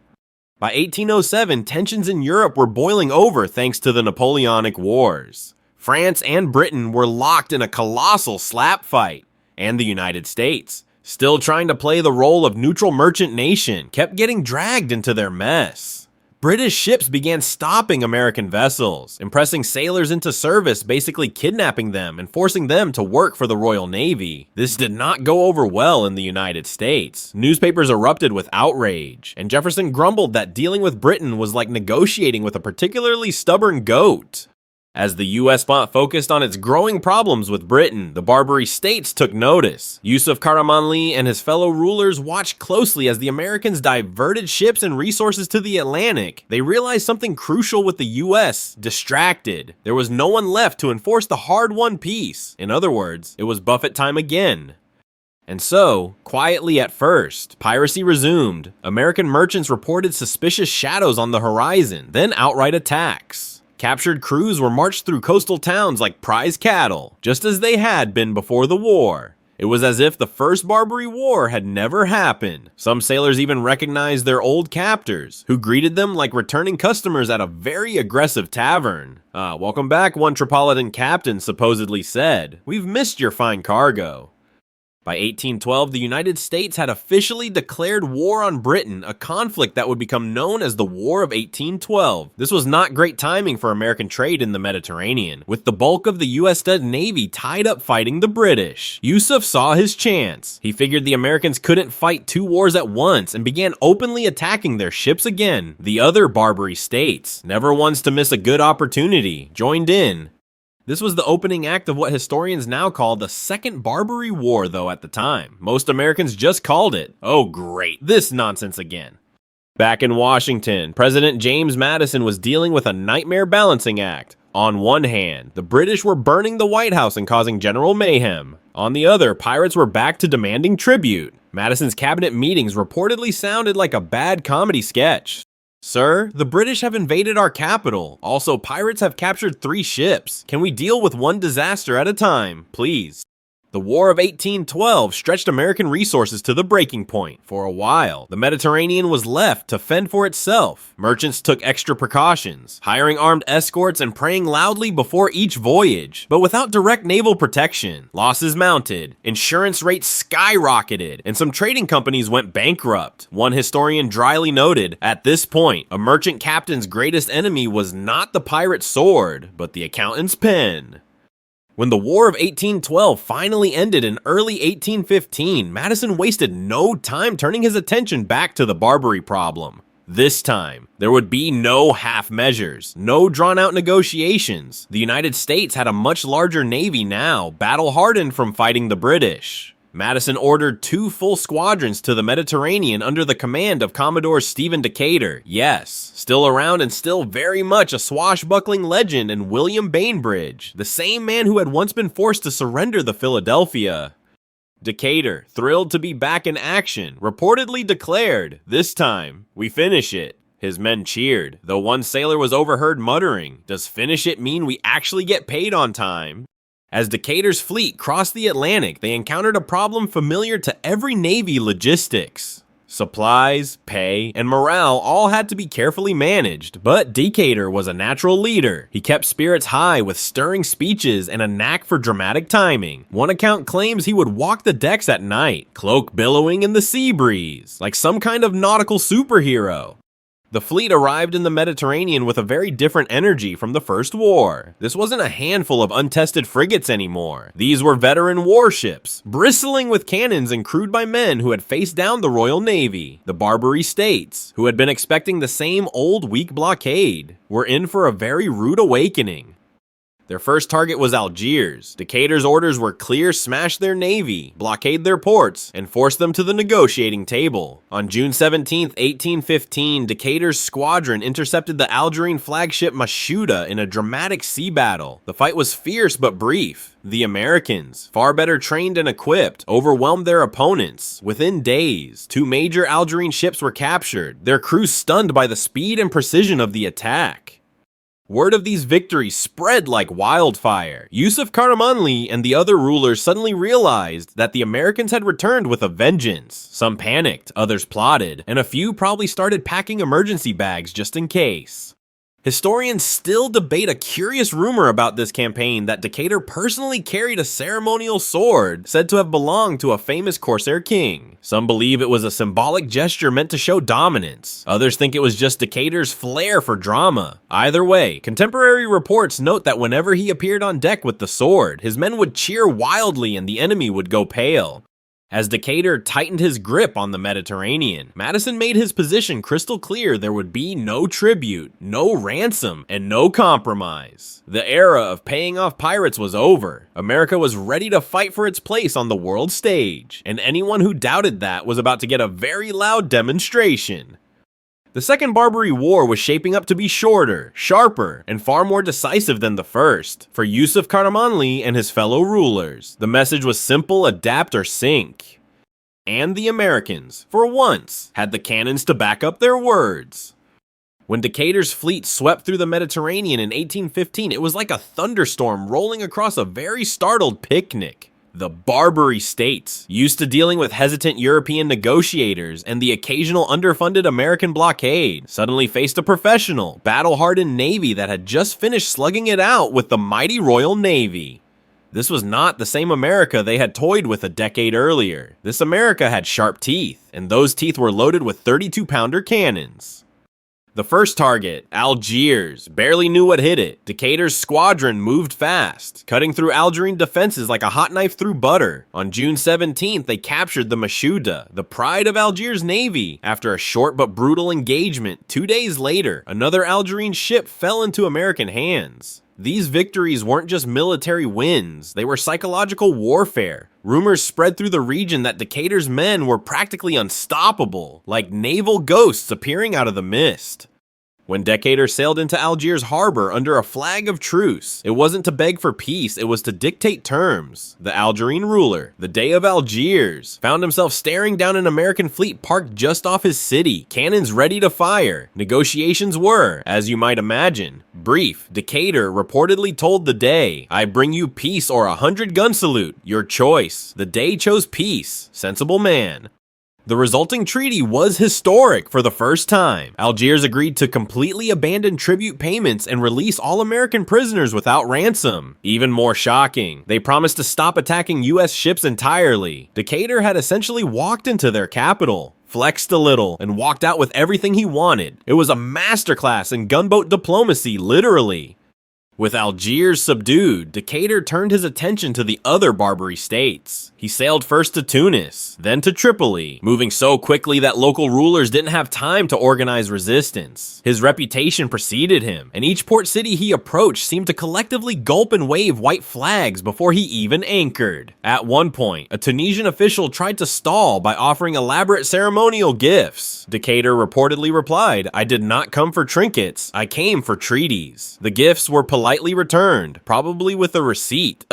Speaker 1: By 1807, tensions in Europe were boiling over thanks to the Napoleonic Wars. France and Britain were locked in a colossal slap fight, and the United States, still trying to play the role of neutral merchant nation, kept getting dragged into their mess. British ships began stopping American vessels, impressing sailors into service, basically kidnapping them and forcing them to work for the Royal Navy. This did not go over well in the United States. Newspapers erupted with outrage, and Jefferson grumbled that dealing with Britain was like negotiating with a particularly stubborn goat. As the U.S. focused on its growing problems with Britain, the Barbary States took notice. Yusuf Karamanli and his fellow rulers watched closely as the Americans diverted ships and resources to the Atlantic. They realized something crucial with the U.S. distracted. There was no one left to enforce the hard-won peace. In other words, it was Buffett time again. And so, quietly at first, piracy resumed. American merchants reported suspicious shadows on the horizon, then outright attacks. Captured crews were marched through coastal towns like prize cattle, just as they had been before the war. It was as if the First Barbary War had never happened. Some sailors even recognized their old captors, who greeted them like returning customers at a very aggressive tavern. Welcome back, one Tripolitan captain supposedly said. We've missed your fine cargo. By 1812, the United States had officially declared war on Britain, a conflict that would become known as the War of 1812. This was not great timing for American trade in the Mediterranean, with the bulk of the U.S. Navy tied up fighting the British. Yusuf saw his chance. He figured the Americans couldn't fight two wars at once and began openly attacking their ships again. The other Barbary states, never ones to miss a good opportunity, joined in. This was the opening act of what historians now call the Second Barbary War, though at the time. Most Americans just called it, oh great, this nonsense again. Back in Washington, President James Madison was dealing with a nightmare balancing act. On one hand, the British were burning the White House and causing general mayhem. On the other, pirates were back to demanding tribute. Madison's cabinet meetings reportedly sounded like a bad comedy sketch. Sir, the British have invaded our capital. Also, pirates have captured 3 ships. Can we deal with one disaster at a time, please? The War of 1812 stretched American resources to the breaking point. For a while, the Mediterranean was left to fend for itself. Merchants took extra precautions, hiring armed escorts and praying loudly before each voyage. But without direct naval protection, losses mounted, insurance rates skyrocketed, and some trading companies went bankrupt. One historian dryly noted, at this point, a merchant captain's greatest enemy was not the pirate's sword, but the accountant's pen. When the War of 1812 finally ended in early 1815, Madison wasted no time turning his attention back to the Barbary problem. This time, there would be no half measures, no drawn-out negotiations. The United States had a much larger navy now, battle-hardened from fighting the British. Madison ordered 2 full squadrons to the Mediterranean under the command of Commodore Stephen Decatur. Yes, still around and still very much a swashbuckling legend in William Bainbridge, the same man who had once been forced to surrender the Philadelphia. Decatur, thrilled to be back in action, reportedly declared, "This time, we finish it." His men cheered, though one sailor was overheard muttering, "Does finish it mean we actually get paid on time?" As Decatur's fleet crossed the Atlantic, they encountered a problem familiar to every navy: logistics. Supplies, pay, and morale all had to be carefully managed, but Decatur was a natural leader. He kept spirits high with stirring speeches and a knack for dramatic timing. One account claims he would walk the decks at night, cloak billowing in the sea breeze, like some kind of nautical superhero. The fleet arrived in the Mediterranean with a very different energy from the First War. This wasn't a handful of untested frigates anymore. These were veteran warships, bristling with cannons and crewed by men who had faced down the Royal Navy. The Barbary States, who had been expecting the same old weak blockade, were in for a very rude awakening. Their first target was Algiers. Decatur's orders were clear: smash their navy, blockade their ports, and force them to the negotiating table. On June 17, 1815, Decatur's squadron intercepted the Algerine flagship Mashuda in a dramatic sea battle. The fight was fierce but brief. The Americans, far better trained and equipped, overwhelmed their opponents. Within days, 2 major Algerine ships were captured, their crews stunned by the speed and precision of the attack. Word of these victories spread like wildfire. Yusuf Karamanli and the other rulers suddenly realized that the Americans had returned with a vengeance. Some panicked, others plotted, and a few probably started packing emergency bags just in case. Historians still debate a curious rumor about this campaign that Decatur personally carried a ceremonial sword said to have belonged to a famous Corsair king. Some believe it was a symbolic gesture meant to show dominance. Others think it was just Decatur's flair for drama. Either way, contemporary reports note that whenever he appeared on deck with the sword, his men would cheer wildly and the enemy would go pale. As Decatur tightened his grip on the Mediterranean, Madison made his position crystal clear: there would be no tribute, no ransom, and no compromise. The era of paying off pirates was over. America was ready to fight for its place on the world stage, and anyone who doubted that was about to get a very loud demonstration. The Second Barbary War was shaping up to be shorter, sharper, and far more decisive than the first. For Yusuf Karamanli and his fellow rulers, the message was simple: adapt or sink. And the Americans, for once, had the cannons to back up their words. When Decatur's fleet swept through the Mediterranean in 1815, it was like a thunderstorm rolling across a very startled picnic. The Barbary States, used to dealing with hesitant European negotiators and the occasional underfunded American blockade, suddenly faced a professional, battle-hardened navy that had just finished slugging it out with the mighty Royal Navy. This was not the same America they had toyed with a decade earlier. This America had sharp teeth, and those teeth were loaded with 32-pounder cannons. The first target, Algiers, barely knew what hit it. Decatur's squadron moved fast, cutting through Algerine defenses like a hot knife through butter. On June 17th, they captured the Mashuda, the pride of Algiers' navy. After a short but brutal engagement, 2 days later, another Algerine ship fell into American hands. These victories weren't just military wins, they were psychological warfare. Rumors spread through the region that Decatur's men were practically unstoppable, like naval ghosts appearing out of the mist. When Decatur sailed into Algiers harbor under a flag of truce, it wasn't to beg for peace, it was to dictate terms. The Algerine ruler, the Dey of Algiers, found himself staring down an American fleet parked just off his city, cannons ready to fire. Negotiations were, as you might imagine, brief. Decatur reportedly told the Dey, "I bring you peace or 100-gun salute, your choice." The Dey chose peace. Sensible man. The resulting treaty was historic for the first time. Algiers agreed to completely abandon tribute payments and release all American prisoners without ransom. Even more shocking, they promised to stop attacking US ships entirely. Decatur had essentially walked into their capital, flexed a little, and walked out with everything he wanted. It was a masterclass in gunboat diplomacy, literally. With Algiers subdued, Decatur turned his attention to the other Barbary states. He sailed first to Tunis, then to Tripoli, moving so quickly that local rulers didn't have time to organize resistance. His reputation preceded him, and each port city he approached seemed to collectively gulp and wave white flags before he even anchored. At one point, a Tunisian official tried to stall by offering elaborate ceremonial gifts. Decatur reportedly replied, "I did not come for trinkets, I came for treaties." The gifts were politely returned, probably with a receipt.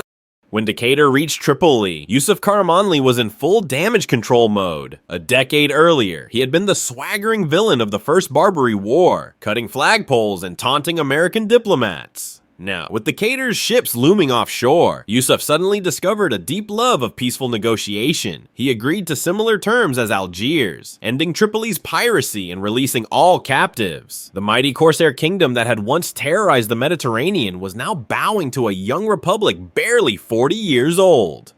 Speaker 1: When Decatur reached Tripoli, Yusuf Karamanli was in full damage control mode. A decade earlier, he had been the swaggering villain of the First Barbary War, cutting flagpoles and taunting American diplomats. Now, with Decatur's ships looming offshore, Yusuf suddenly discovered a deep love of peaceful negotiation. He agreed to similar terms as Algiers, ending Tripoli's piracy and releasing all captives. The mighty Corsair kingdom that had once terrorized the Mediterranean was now bowing to a young republic barely 40 years old.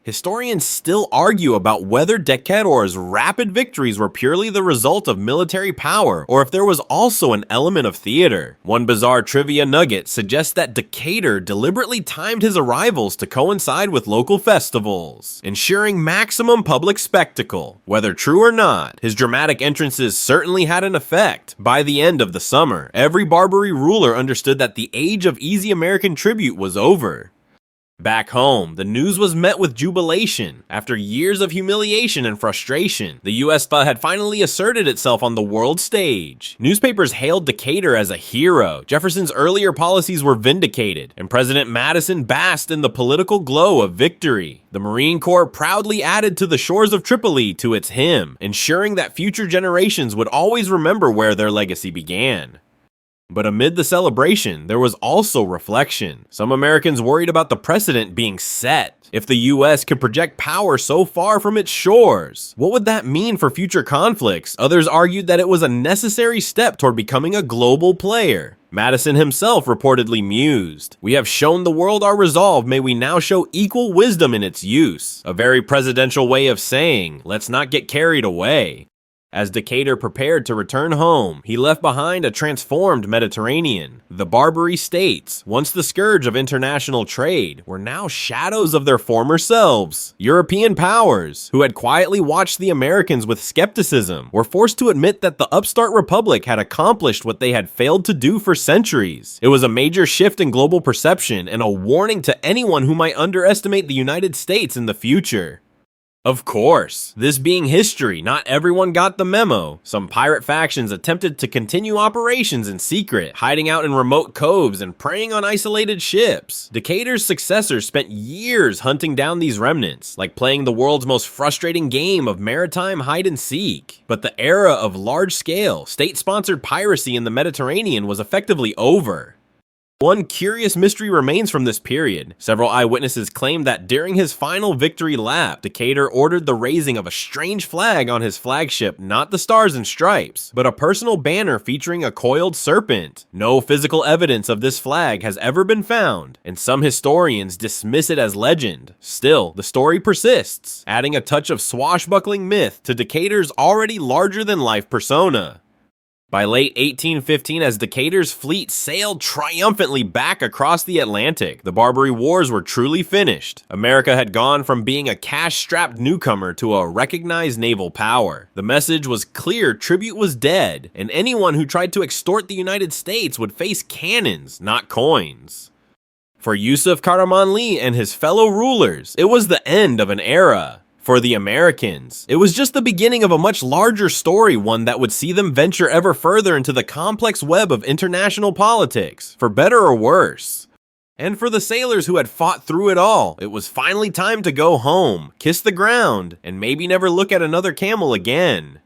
Speaker 1: Historians still argue about whether Decatur's rapid victories were purely the result of military power or if there was also an element of theater. One bizarre trivia nugget suggests that Decatur deliberately timed his arrivals to coincide with local festivals, ensuring maximum public spectacle. Whether true or not, his dramatic entrances certainly had an effect. By the end of the summer, every Barbary ruler understood that the age of easy American tribute was over. Back home, the news was met with jubilation. After years of humiliation and frustration, the US had finally asserted itself on the world stage. Newspapers hailed Decatur as a hero, Jefferson's earlier policies were vindicated, and President Madison basked in the political glow of victory. The Marine Corps proudly added to the shores of Tripoli to its hymn, ensuring that future generations would always remember where their legacy began. But amid the celebration, there was also reflection. Some Americans worried about the precedent being set. If the US could project power so far from its shores, what would that mean for future conflicts? Others argued that it was a necessary step toward becoming a global player. Madison himself reportedly mused, "We have shown the world our resolve, may we now show equal wisdom in its use." A very presidential way of saying, let's not get carried away. As Decatur prepared to return home, he left behind a transformed Mediterranean. The Barbary states, once the scourge of international trade, were now shadows of their former selves. European powers, who had quietly watched the Americans with skepticism, were forced to admit that the upstart republic had accomplished what they had failed to do for centuries. It was a major shift in global perception and a warning to anyone who might underestimate the United States in the future. Of course, this being history, not everyone got the memo. Some pirate factions attempted to continue operations in secret, hiding out in remote coves and preying on isolated ships. Decatur's successors spent years hunting down these remnants, like playing the world's most frustrating game of maritime hide-and-seek. But the era of large-scale, state-sponsored piracy in the Mediterranean was effectively over. One curious mystery remains from this period. Several eyewitnesses claim that during his final victory lap, Decatur ordered the raising of a strange flag on his flagship, not the stars and stripes, but a personal banner featuring a coiled serpent. No physical evidence of this flag has ever been found, and some historians dismiss it as legend. Still, the story persists, adding a touch of swashbuckling myth to Decatur's already larger-than-life persona. By late 1815, as Decatur's fleet sailed triumphantly back across the Atlantic, the Barbary Wars were truly finished. America had gone from being a cash-strapped newcomer to a recognized naval power. The message was clear: tribute was dead, and anyone who tried to extort the United States would face cannons, not coins. For Yusuf Karamanli and his fellow rulers, it was the end of an era. For the Americans, it was just the beginning of a much larger story, one that would see them venture ever further into the complex web of international politics, for better or worse. And for the sailors who had fought through it all, it was finally time to go home, kiss the ground, and maybe never look at another camel again.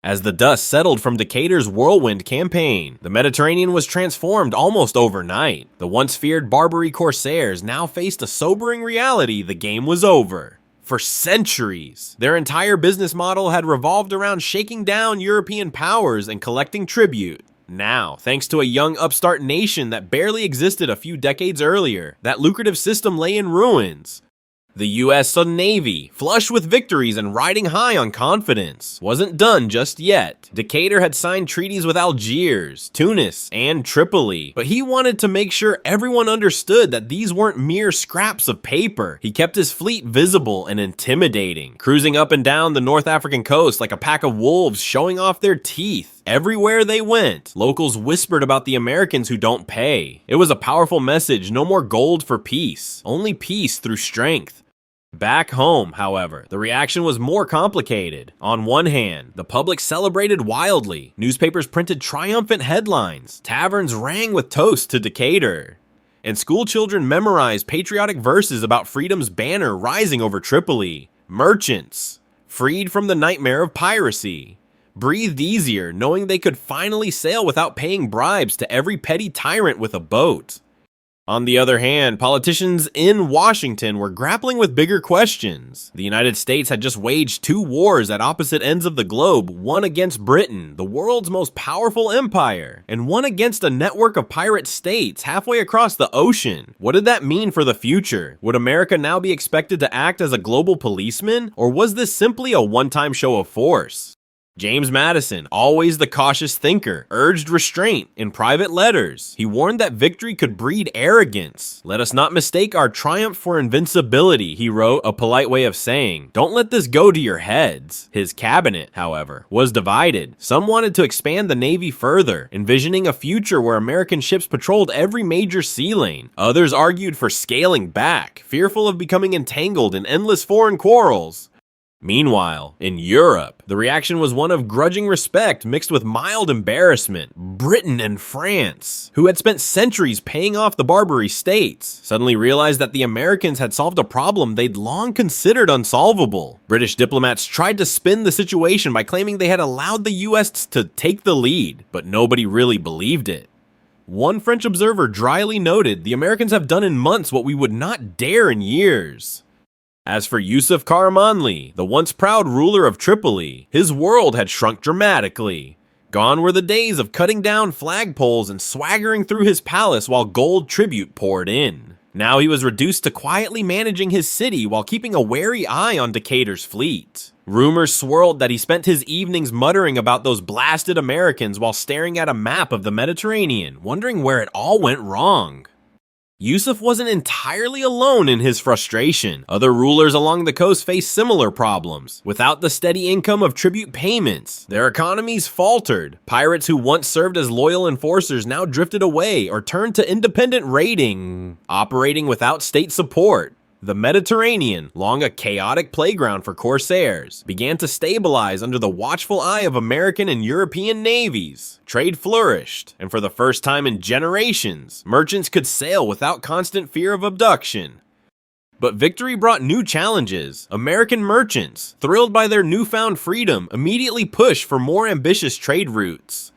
Speaker 1: As the dust settled from Decatur's whirlwind campaign, the Mediterranean was transformed almost overnight. The once feared Barbary corsairs now faced a sobering reality: the game was over. For centuries, their entire business model had revolved around shaking down European powers and collecting tribute. Now, thanks to a young upstart nation that barely existed a few decades earlier, that lucrative system lay in ruins. The US Navy, flush with victories and riding high on confidence, wasn't done just yet. Decatur had signed treaties with Algiers, Tunis, and Tripoli, but he wanted to make sure everyone understood that these weren't mere scraps of paper. He kept his fleet visible and intimidating, cruising up and down the North African coast like a pack of wolves showing off their teeth. Everywhere they went, locals whispered about the Americans who don't pay. It was a powerful message: no more gold for peace, only peace through strength. Back home, however, the reaction was more complicated. On one hand, the public celebrated wildly. Newspapers printed triumphant headlines. Taverns rang with toasts to Decatur. And schoolchildren memorized patriotic verses about freedom's banner rising over Tripoli. Merchants, freed from the nightmare of piracy, breathed easier knowing they could finally sail without paying bribes to every petty tyrant with a boat. On the other hand, politicians in Washington were grappling with bigger questions. The United States had just waged 2 wars at opposite ends of the globe, one against Britain, the world's most powerful empire, and one against a network of pirate states halfway across the ocean. What did that mean for the future? Would America now be expected to act as a global policeman, or was this simply a one-time show of force? James Madison, always the cautious thinker, urged restraint in private letters. He warned that victory could breed arrogance. "Let us not mistake our triumph for invincibility," he wrote, a polite way of saying, "Don't let this go to your heads." His cabinet, however, was divided. Some wanted to expand the Navy further, envisioning a future where American ships patrolled every major sea lane. Others argued for scaling back, fearful of becoming entangled in endless foreign quarrels. Meanwhile, in Europe, the reaction was one of grudging respect mixed with mild embarrassment. Britain and France, who had spent centuries paying off the Barbary states, suddenly realized that the Americans had solved a problem they'd long considered unsolvable. British diplomats tried to spin the situation by claiming they had allowed the US to take the lead, but nobody really believed it. One French observer dryly noted, "The Americans have done in months what we would not dare in years." As for Yusuf Karamanli, the once proud ruler of Tripoli, his world had shrunk dramatically. Gone were the days of cutting down flagpoles and swaggering through his palace while gold tribute poured in. Now he was reduced to quietly managing his city while keeping a wary eye on Decatur's fleet. Rumors swirled that he spent his evenings muttering about those blasted Americans while staring at a map of the Mediterranean, wondering where it all went wrong. Yusuf wasn't entirely alone in his frustration. Other rulers along the coast faced similar problems. Without the steady income of tribute payments, their economies faltered. Pirates who once served as loyal enforcers now drifted away or turned to independent raiding, operating without state support. The Mediterranean, long a chaotic playground for corsairs, began to stabilize under the watchful eye of American and European navies. Trade flourished, and for the first time in generations, merchants could sail without constant fear of abduction. But victory brought new challenges. American merchants, thrilled by their newfound freedom, immediately pushed for more ambitious trade routes.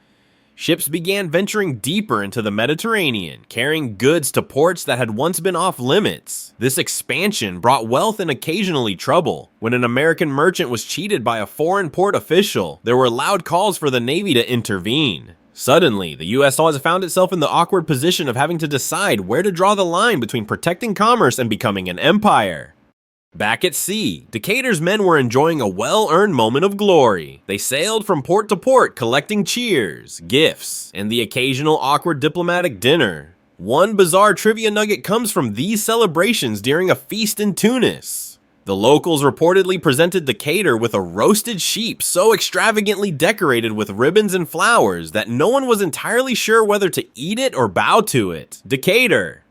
Speaker 1: Ships began venturing deeper into the Mediterranean, carrying goods to ports that had once been off limits. This expansion brought wealth and occasionally trouble. When an American merchant was cheated by a foreign port official, there were loud calls for the Navy to intervene. Suddenly, the US found itself in the awkward position of having to decide where to draw the line between protecting commerce and becoming an empire. Back at sea, Decatur's men were enjoying a well-earned moment of glory. They sailed from port to port collecting cheers, gifts, and the occasional awkward diplomatic dinner. One bizarre trivia nugget comes from these celebrations during a feast in Tunis. The locals reportedly presented Decatur with a roasted sheep so extravagantly decorated with ribbons and flowers that no one was entirely sure whether to eat it or bow to it. Decatur,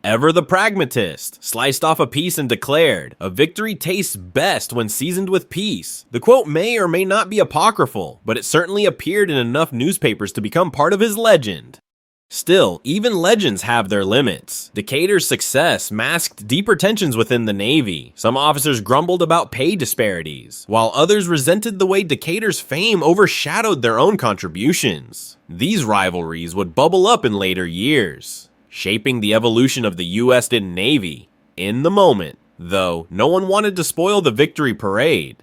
Speaker 1: ever the pragmatist, sliced off a piece and declared, "A victory tastes best when seasoned with peace." The quote may or may not be apocryphal, but it certainly appeared in enough newspapers to become part of his legend. Still, even legends have their limits. Decatur's success masked deeper tensions within the Navy. Some officers grumbled about pay disparities, while others resented the way Decatur's fame overshadowed their own contributions. These rivalries would bubble up in later years, shaping the evolution of the US Navy. In the moment, though, no one wanted to spoil the victory parade.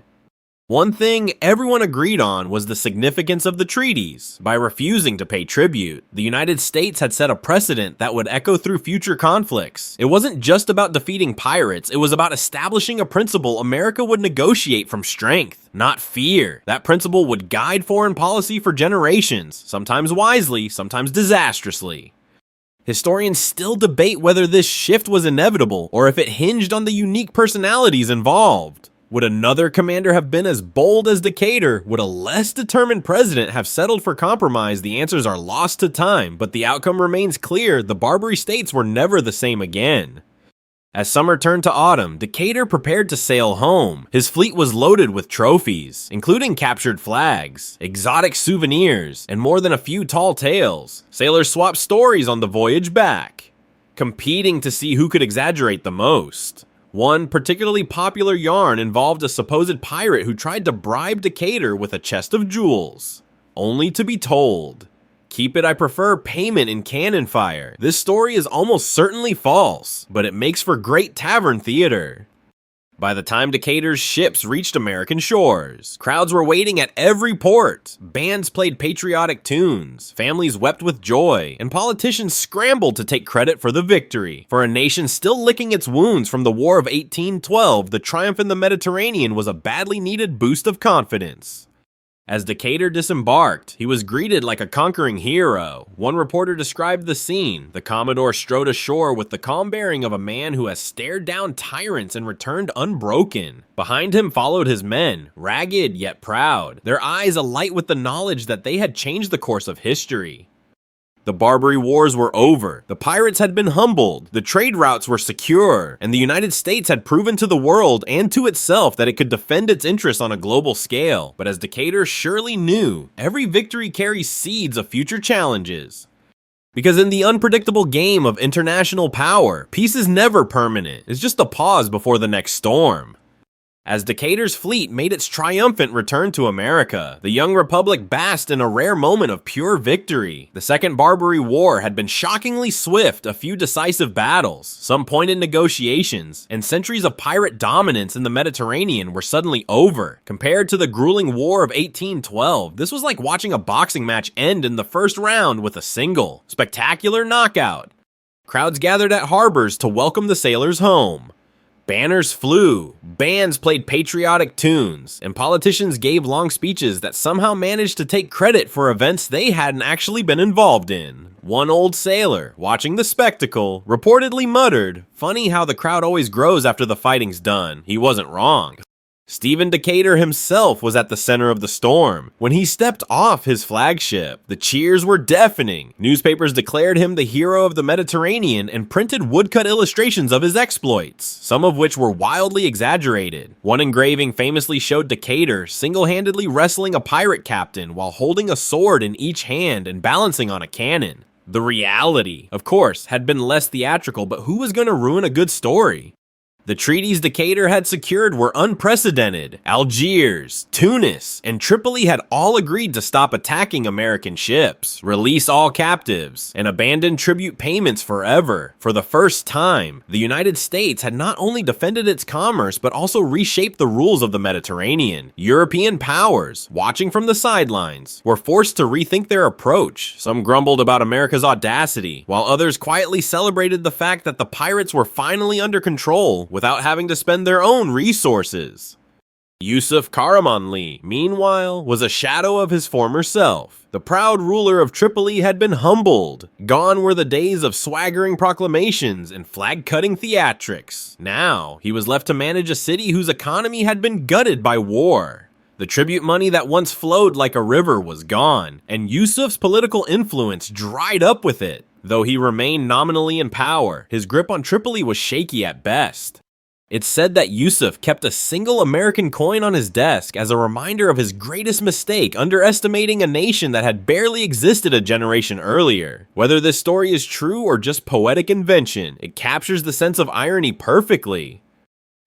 Speaker 1: One thing everyone agreed on was the significance of the treaties. By refusing to pay tribute, the United States had set a precedent that would echo through future conflicts. It wasn't just about defeating pirates, it was about establishing a principle America would negotiate from strength, not fear. That principle would guide foreign policy for generations, sometimes wisely, sometimes disastrously. Historians still debate whether this shift was inevitable or if it hinged on the unique personalities involved. Would another commander have been as bold as Decatur? Would a less determined president have settled for compromise? The answers are lost to time, but the outcome remains clear: the Barbary States were never the same again. As summer turned to autumn, Decatur prepared to sail home. His fleet was loaded with trophies, including captured flags, exotic souvenirs, and more than a few tall tales. Sailors swapped stories on the voyage back, competing to see who could exaggerate the most. One particularly popular yarn involved a supposed pirate who tried to bribe Decatur with a chest of jewels, only to be told, Keep it, I prefer payment in cannon fire. This story is almost certainly false, but it makes for great tavern theater. By the time Decatur's ships reached American shores, crowds were waiting at every port, bands played patriotic tunes, families wept with joy, and politicians scrambled to take credit for the victory. For a nation still licking its wounds from the War of 1812, the triumph in the Mediterranean was a badly needed boost of confidence. As Decatur disembarked, he was greeted like a conquering hero. One reporter described the scene. The Commodore strode ashore with the calm bearing of a man who has stared down tyrants and returned unbroken. Behind him followed his men, ragged yet proud, their eyes alight with the knowledge that they had changed the course of history. The Barbary Wars were over, the pirates had been humbled, the trade routes were secure, and the United States had proven to the world and to itself that it could defend its interests on a global scale. But as Decatur surely knew, every victory carries seeds of future challenges. Because in the unpredictable game of international power, peace is never permanent, it's just a pause before the next storm. As Decatur's fleet made its triumphant return to America, the young republic basked in a rare moment of pure victory. The Second Barbary War had been shockingly swift, a few decisive battles, some pointed negotiations, and centuries of pirate dominance in the Mediterranean were suddenly over. Compared to the grueling War of 1812, this was like watching a boxing match end in the first round with a single, spectacular knockout. Crowds gathered at harbors to welcome the sailors home. Banners flew, bands played patriotic tunes, and politicians gave long speeches that somehow managed to take credit for events they hadn't actually been involved in. One old sailor, watching the spectacle, reportedly muttered, "Funny how the crowd always grows after the fighting's done." He wasn't wrong. Stephen Decatur himself was at the center of the storm. When he stepped off his flagship, the cheers were deafening. Newspapers declared him the hero of the Mediterranean and printed woodcut illustrations of his exploits, some of which were wildly exaggerated. One engraving famously showed Decatur single-handedly wrestling a pirate captain while holding a sword in each hand and balancing on a cannon. The reality, of course, had been less theatrical, but who was going to ruin a good story? The treaties Decatur had secured were unprecedented. Algiers, Tunis, and Tripoli had all agreed to stop attacking American ships, release all captives, and abandon tribute payments forever. For the first time, the United States had not only defended its commerce, but also reshaped the rules of the Mediterranean. European powers, watching from the sidelines, were forced to rethink their approach. Some grumbled about America's audacity, while others quietly celebrated the fact that the pirates were finally under control, without having to spend their own resources. Yusuf Karamanli, meanwhile, was a shadow of his former self. The proud ruler of Tripoli had been humbled. Gone were the days of swaggering proclamations and flag-cutting theatrics. Now, he was left to manage a city whose economy had been gutted by war. The tribute money that once flowed like a river was gone, and Yusuf's political influence dried up with it. Though he remained nominally in power, his grip on Tripoli was shaky at best. It's said that Yusuf kept a single American coin on his desk as a reminder of his greatest mistake, underestimating a nation that had barely existed a generation earlier. Whether this story is true or just poetic invention, it captures the sense of irony perfectly.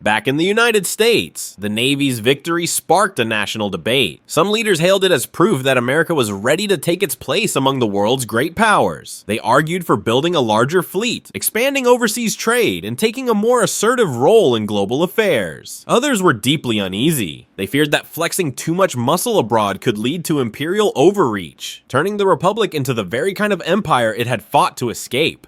Speaker 1: Back in the United States, the Navy's victory sparked a national debate. Some leaders hailed it as proof that America was ready to take its place among the world's great powers. They argued for building a larger fleet, expanding overseas trade, and taking a more assertive role in global affairs. Others were deeply uneasy. They feared that flexing too much muscle abroad could lead to imperial overreach, turning the Republic into the very kind of empire it had fought to escape.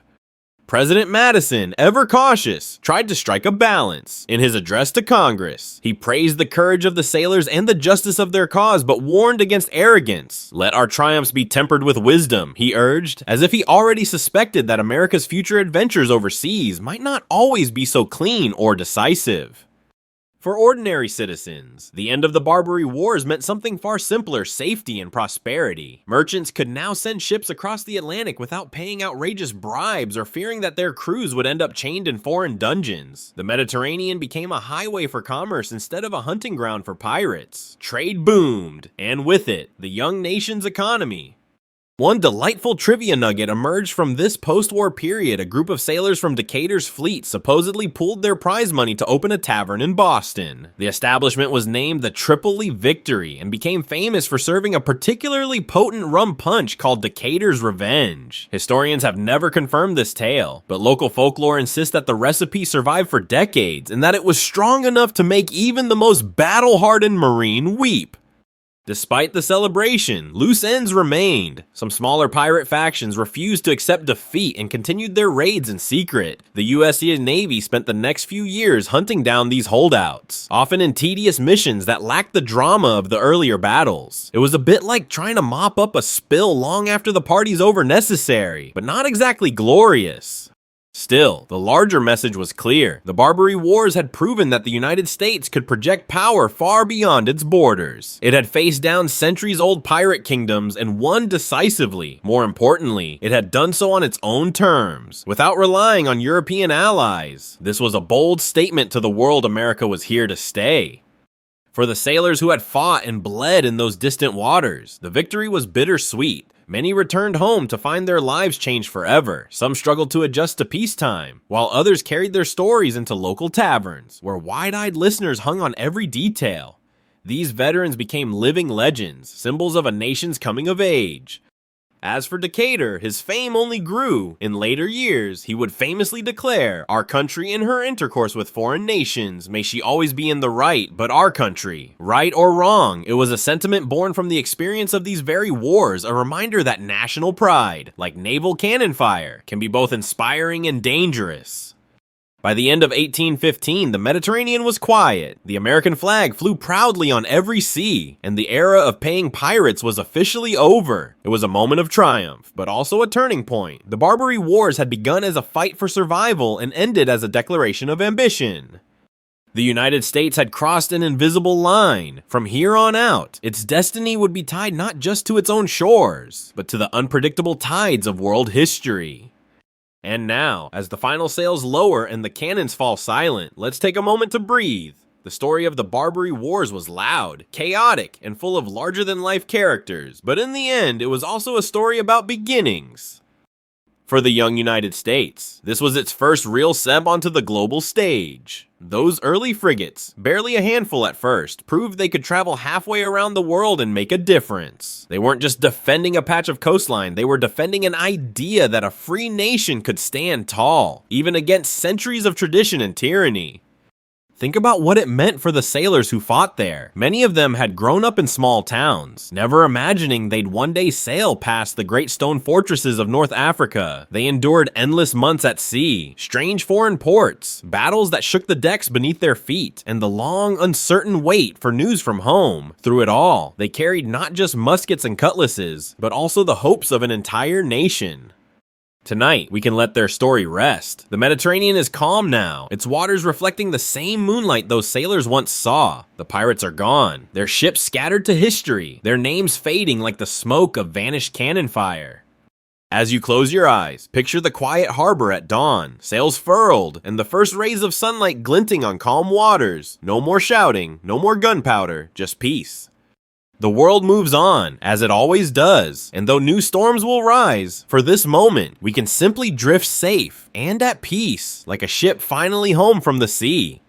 Speaker 1: President Madison, ever cautious, tried to strike a balance. In his address to Congress, he praised the courage of the sailors and the justice of their cause, but warned against arrogance. "Let our triumphs be tempered with wisdom," he urged, as if he already suspected that America's future adventures overseas might not always be so clean or decisive. For ordinary citizens, the end of the Barbary Wars meant something far simpler: safety and prosperity. Merchants could now send ships across the Atlantic without paying outrageous bribes or fearing that their crews would end up chained in foreign dungeons. The Mediterranean became a highway for commerce instead of a hunting ground for pirates. Trade boomed, and with it, the young nation's economy. One delightful trivia nugget emerged from this post-war period. A group of sailors from Decatur's fleet supposedly pooled their prize money to open a tavern in Boston. The establishment was named the Tripoli Victory and became famous for serving a particularly potent rum punch called Decatur's Revenge. Historians have never confirmed this tale, but local folklore insists that the recipe survived for decades and that it was strong enough to make even the most battle-hardened Marine weep. Despite the celebration, loose ends remained. Some smaller pirate factions refused to accept defeat and continued their raids in secret. The US Navy spent the next few years hunting down these holdouts, often in tedious missions that lacked the drama of the earlier battles. It was a bit like trying to mop up a spill long after the party's over necessary, but not exactly glorious. Still, the larger message was clear. The Barbary Wars had proven that the United States could project power far beyond its borders. It had faced down centuries-old pirate kingdoms and won decisively. More importantly, it had done so on its own terms, without relying on European allies. This was a bold statement to the world America was here to stay. For the sailors who had fought and bled in those distant waters, the victory was bittersweet. Many returned home to find their lives changed forever. Some struggled to adjust to peacetime, while others carried their stories into local taverns, where wide-eyed listeners hung on every detail. These veterans became living legends, symbols of a nation's coming of age. As for Decatur, his fame only grew. In later years, he would famously declare, "Our country in her intercourse with foreign nations, may she always be in the right, but our country." Right or wrong, it was a sentiment born from the experience of these very wars, a reminder that national pride, like naval cannon fire, can be both inspiring and dangerous. By the end of 1815, the Mediterranean was quiet, the American flag flew proudly on every sea, and the era of paying pirates was officially over. It was a moment of triumph, but also a turning point. The Barbary Wars had begun as a fight for survival and ended as a declaration of ambition. The United States had crossed an invisible line. From here on out, its destiny would be tied not just to its own shores, but to the unpredictable tides of world history. And now, as the final sails lower and the cannons fall silent, let's take a moment to breathe. The story of the Barbary Wars was loud, chaotic, and full of larger-than-life characters, but in the end, it was also a story about beginnings. For the young United States, this was its first real step onto the global stage. Those early frigates, barely a handful at first, proved they could travel halfway around the world and make a difference. They weren't just defending a patch of coastline, they were defending an idea that a free nation could stand tall, even against centuries of tradition and tyranny. Think about what it meant for the sailors who fought there. Many of them had grown up in small towns, never imagining they'd one day sail past the great stone fortresses of North Africa. They endured endless months at sea, strange foreign ports, battles that shook the decks beneath their feet, and the long, uncertain wait for news from home. Through it all, they carried not just muskets and cutlasses, but also the hopes of an entire nation. Tonight, we can let their story rest. The Mediterranean is calm now, its waters reflecting the same moonlight those sailors once saw. The pirates are gone, their ships scattered to history, their names fading like the smoke of vanished cannon fire. As you close your eyes, picture the quiet harbor at dawn, sails furled, and the first rays of sunlight glinting on calm waters. No more shouting, no more gunpowder, just peace. The world moves on, as it always does, and though new storms will rise, for this moment, we can simply drift safe and at peace, like a ship finally home from the sea.